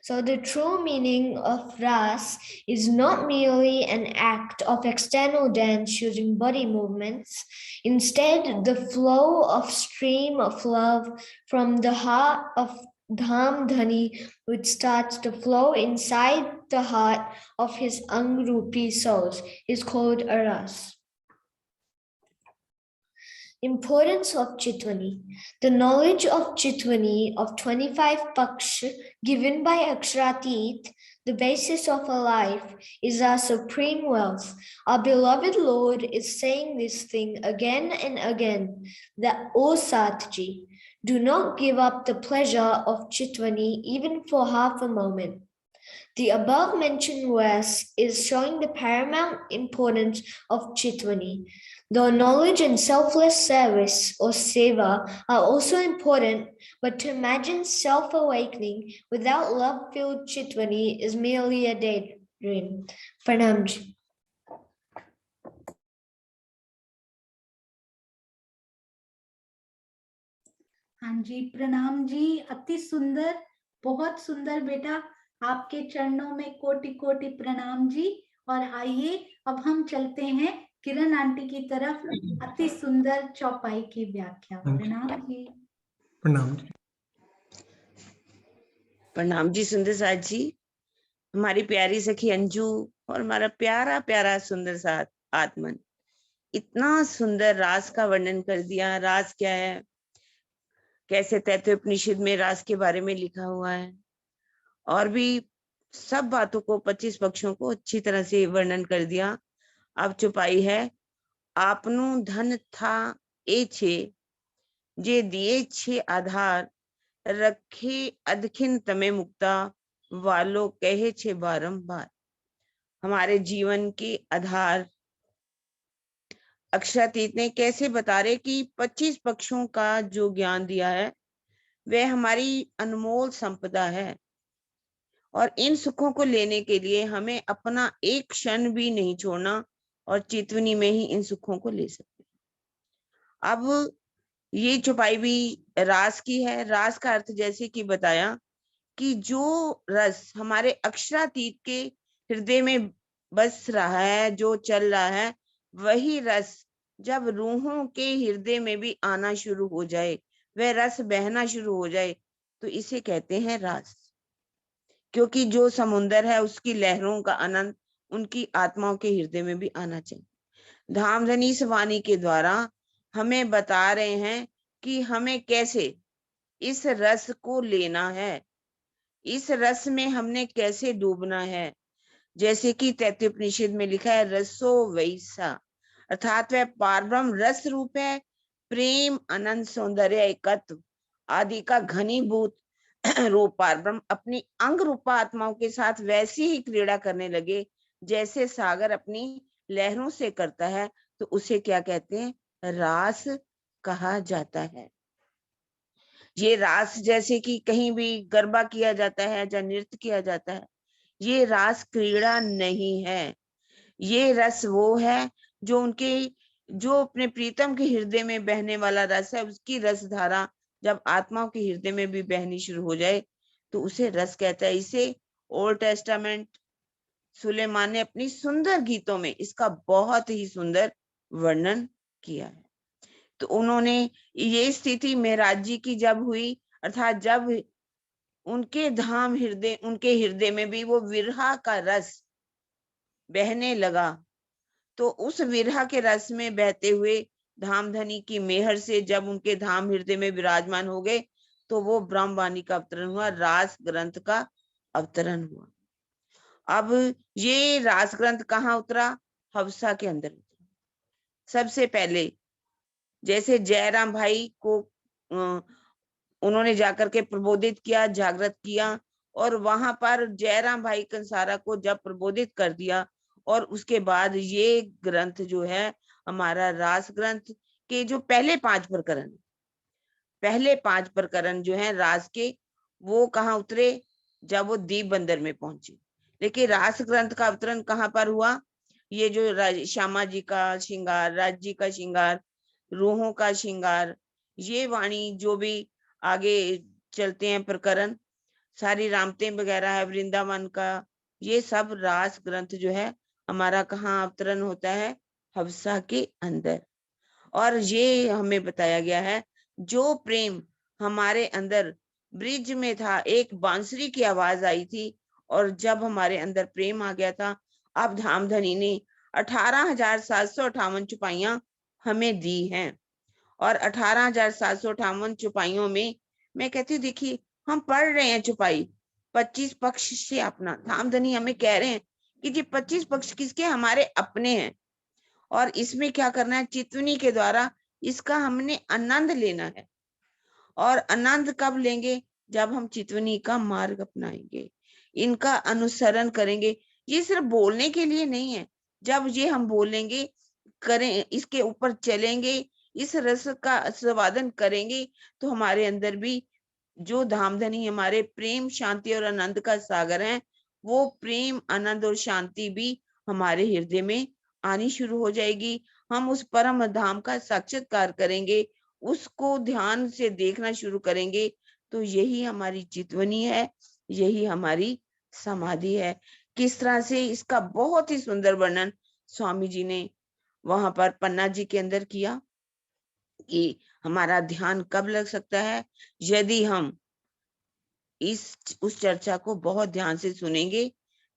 So the true meaning of ras is not merely an act of external dance using body movements. Instead, the flow of stream of love from the heart of Dham Dhani, which starts to flow inside the heart of his Angrupi souls, is called a ras. Importance of Chitwani. The knowledge of Chitwani of 25 Paksh given by Aksharatit, the basis of a life, is our supreme wealth. Our beloved Lord is saying this thing again and again, that, O Satji, do not give up the pleasure of Chitwani even for half a moment. The above mentioned verse is showing the paramount importance of Chitwani. Though knowledge and selfless service or seva are also important, but to imagine self-awakening without love-filled Chitwani is merely a daydream. Pranam ji. हाँ जी प्रणाम जी। अति सुंदर, बहुत सुंदर बेटा। आपके चरणों में कोटि कोटि प्रणाम जी। और आइए अब हम चलते हैं किरण आंटी की तरफ। अति सुंदर चौपाई की व्याख्या। प्रणाम जी। प्रणाम जी। प्रणाम जी सुंदर साथ जी, हमारी प्यारी सखी अंजू और हमारा प्यारा प्यारा सुंदर साथ आत्मन, इतना सुंदर रास का वर्णन कर दिया। रास क्या है, कैसे तैत्तिरीय उपनिषद में रास के बारे में लिखा हुआ है, और भी सब बातों को 25 पक्षों को अच्छी तरह से वर्णन कर दिया। अब चौपाई है, आपनु धन था ए छे जे दिए छे आधार, रखे अदखिन तमे मुक्ता वालों कहे छे बारंबार। हमारे जीवन के आधार अक्षरातीत ने कैसे बता रहे कि 25 पक्षों का जो ज्ञान दिया है वह हमारी अनमोल संपदा है, और इन सुखों को लेने के लिए हमें अपना एक क्षण भी नहीं छोड़ना, और चितवनी में ही इन सुखों को ले सकते हैं। अब ये चौपाई भी रास की है। रास का अर्थ जैसे कि बताया कि जो रस हमारे अक्षरातीत के हृदय में बस रहा है, जो चल रहा है, वही रस जब रूहों के हृदय में भी आना शुरू हो जाए, वह रस बहना शुरू हो जाए, तो इसे कहते हैं रास। क्योंकि जो समुंदर है उसकी लहरों का आनंद उनकी आत्माओं के हृदय में भी आना चाहिए। धामधनी इस वाणी के द्वारा हमें बता रहे हैं कि हमें कैसे इस रस को लेना है, इस रस में हमने कैसे डूबना है। जैसे कि तैत्तियोपनिषद में लिखा है, रसो वैसा, अर्थात वह पारब्रह्म रस रूप है, प्रेम आनंद सौंदर्य एकत्व आदि का घनीभूत रूप पारब्रह्म अपनी अंग रूपा आत्माओं के साथ वैसी ही क्रीड़ा करने लगे जैसे सागर अपनी लहरों से करता है, तो उसे क्या कहते हैं? रास कहा जाता है। ये रास जैसे कि कहीं भी गरबा किया जाता है या नृत्य किया जाता है, ये रास क्रीड़ा नहीं है। ये रस वो है जो अपने प्रीतम के हृदय में बहने वाला रस है, उसकी रस धारा जब आत्माओं के हृदय में भी बहनी शुरू हो जाए तो उसे रस कहता है। इसे ओल्ड टेस्टामेंट सुलेमान ने अपनी सुंदर गीतों में इसका बहुत ही सुंदर वर्णन किया है। तो उन्होंने ये स्थिति मेहराज जी की जब हुई, अर्थात जब उनके हृदय में भी वो विरहा का रस बहने लगा, तो उस विरहा के रस में बहते हुए धामधनी की मेहर से जब उनके धाम हृदय में विराजमान हो गए, तो वो ब्रह्मवाणी का अवतरण हुआ, रास ग्रंथ का अवतरण हुआ। अब ये रास ग्रंथ कहाँ उतरा? हवसा के अंदर उतरा। सबसे पहले जैसे जयराम भाई को उन्होंने जाकर के प्रबोधित किया, जागृत किया, और वहां पर जयराम भाई कंसारा को जब प्रबोधित कर दिया, और उसके बाद ये ग्रंथ जो है हमारा रास ग्रंथ के जो पहले 5 प्रकरण जो है रास के, वो कहाँ उतरे? जब वो दीप बंदर में पहुंचे। लेकिन रास ग्रंथ का अवतरण कहाँ पर हुआ? ये जो श्यामा जी का श्रृंगार, राज जी का श्रृंगार, रूहों का श्रृंगार, ये वाणी जो भी आगे चलते हैं प्रकरण, सारी रामतें वगैरह है वृंदावन का, ये सब रास ग्रंथ जो है हमारा कहाँ अवतरण होता है? हवसा के अंदर। और ये हमें बताया गया है, जो प्रेम हमारे अंदर ब्रिज में था, एक बांसुरी की आवाज आई थी, और जब हमारे अंदर प्रेम आ गया था, अब धामधनी ने 18,758 चौपाइयां हमें दी हैं। और 18,758 चौपाइयों में मैं कहती हूँ, देखिए हम पढ़ रहे हैं चौपाई 25 पक्ष से अपना, धामधनी हमें कह रहे हैं कि जी 25 पक्ष किसके? हमारे अपने हैं। और इसमें क्या करना है? चितवनी के द्वारा इसका हमने आनंद लेना है। और आनंद कब लेंगे? जब हम चितवनी का मार्ग अपनाएंगे, इनका अनुसरण करेंगे। ये सिर्फ बोलने के लिए नहीं है, जब ये हम बोलेंगे, करें, इसके ऊपर चलेंगे, इस रस का स्वादन करेंगे, तो हमारे अंदर भी जो धामधनी हमारे प्रेम शांति और आनंद का सागर है, वो प्रेम आनंद और शांति भी हमारे हृदय में आनी शुरू हो जाएगी। हम उस परम धाम का साक्षात्कार करेंगे, उसको ध्यान से देखना शुरू करेंगे, तो यही हमारी चितवनी है, यही हमारी समाधि है। किस तरह से इसका बहुत ही सुंदर वर्णन स्वामी जी ने वहां पर पन्ना जी के अंदर किया कि हमारा ध्यान कब लग सकता है? यदि हम उस चर्चा को बहुत ध्यान से सुनेंगे,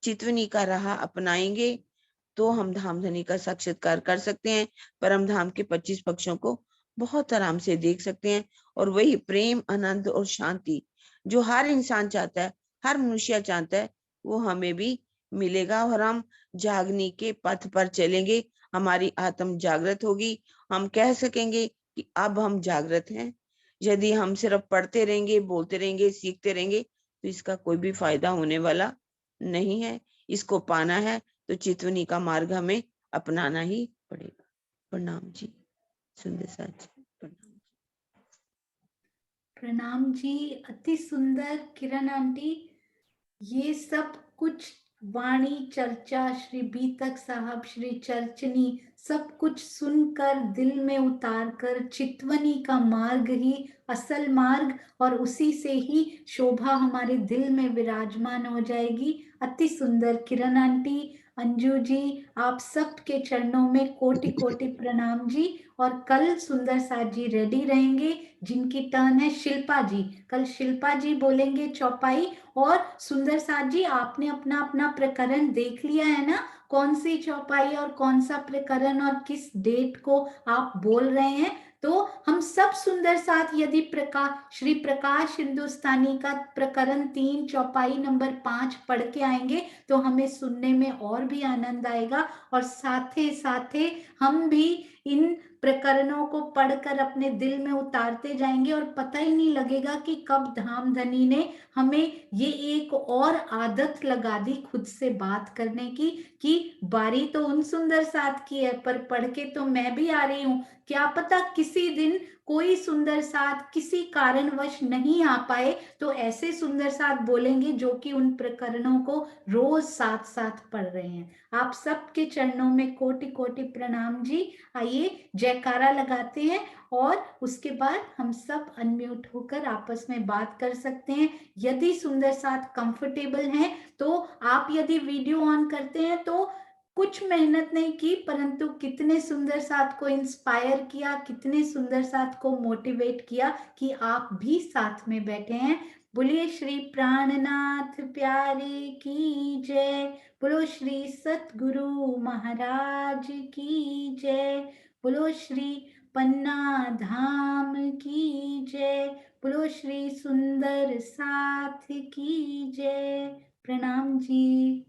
चितवनी का राह अपनाएंगे, तो हम धामधनी का साक्षात्कार कर सकते हैं, परम धाम के 25 पक्षों को बहुत आराम से देख सकते हैं। और वही प्रेम आनंद और शांति जो हर इंसान चाहता है, हर मनुष्य चाहता है, वो हमें भी मिलेगा। और हम जागने के पथ पर चलेंगे, हमारी आत्म जागृत होगी, हम कह सकेंगे कि अब हम जागृत हैं। यदि हम सिर्फ पढ़ते रहेंगे, बोलते रहेंगे, सीखते रहेंगे, तो इसका कोई भी फायदा होने वाला नहीं है। इसको पाना है तो चितवनी का मार्ग हमें अपनाना ही पड़ेगा। प्रणाम जी। सुंदर साथ जी, प्रणाम। प्रणाम जी। अति सुंदर किरण आंटी। ये सब कुछ वाणी चर्चा श्री बीतक साहब, श्री चर्चनी, सब कुछ सुनकर दिल में उतारकर चितवनी का मार्ग ही असल मार्ग, और उसी से ही शोभा हमारे दिल में विराजमान हो जाएगी। अति सुंदर किरण आंटी, अंजू जी, आप सबके चरणों में कोटि कोटि प्रणाम जी। और कल सुंदर साथ जी रेडी रहेंगे, जिनकी टर्न है शिल्पा जी। कल शिल्पा जी बोलेंगे चौपाई। और सुंदर साथ जी, आपने अपना अपना प्रकरण देख लिया है ना, कौन सी चौपाई और कौन सा प्रकरण और किस डेट को आप बोल रहे हैं। तो हम सब सुंदर साथ यदि श्री प्रकाश हिंदुस्तानी का प्रकरण 3 चौपाई नंबर 5 पढ़ के आएंगे तो हमें सुनने में और भी आनंद आएगा, और साथे साथे हम भी इन प्रकरणों को पढ़कर अपने दिल में उतारते जाएंगे, और पता ही नहीं लगेगा कि कब धामधनी ने हमें ये एक और आदत लगा दी खुद से बात करने की, कि बारी तो उन सुंदर साथ की है पर पढ़ के तो मैं भी आ रही हूँ। क्या पता किसी दिन कोई सुंदर साथ किसी कारणवश नहीं आ पाए तो ऐसे सुंदर साथ बोलेंगे जो कि उन प्रकरणों को रोज साथ साथ पढ़ रहे हैं। आप सबके चरणों में कोटि कोटि प्रणाम जी। आइए जयकारा लगाते हैं और उसके बाद हम सब अनम्यूट होकर आपस में बात कर सकते हैं। यदि सुंदर साथ कंफर्टेबल हैं तो आप यदि वीडियो ऑन करते हैं तो कुछ मेहनत नहीं की, परंतु कितने सुंदर साथ को इंस्पायर किया, कितने सुंदर साथ को मोटिवेट किया कि आप भी साथ में बैठे हैं। बोलिए श्री प्राणनाथ प्यारे की जय। बोलो श्री सतगुरु महाराज की जय। बोलो श्री पन्ना धाम की जय। बोलो श्री सुंदर साथ की जय। प्रणाम जी।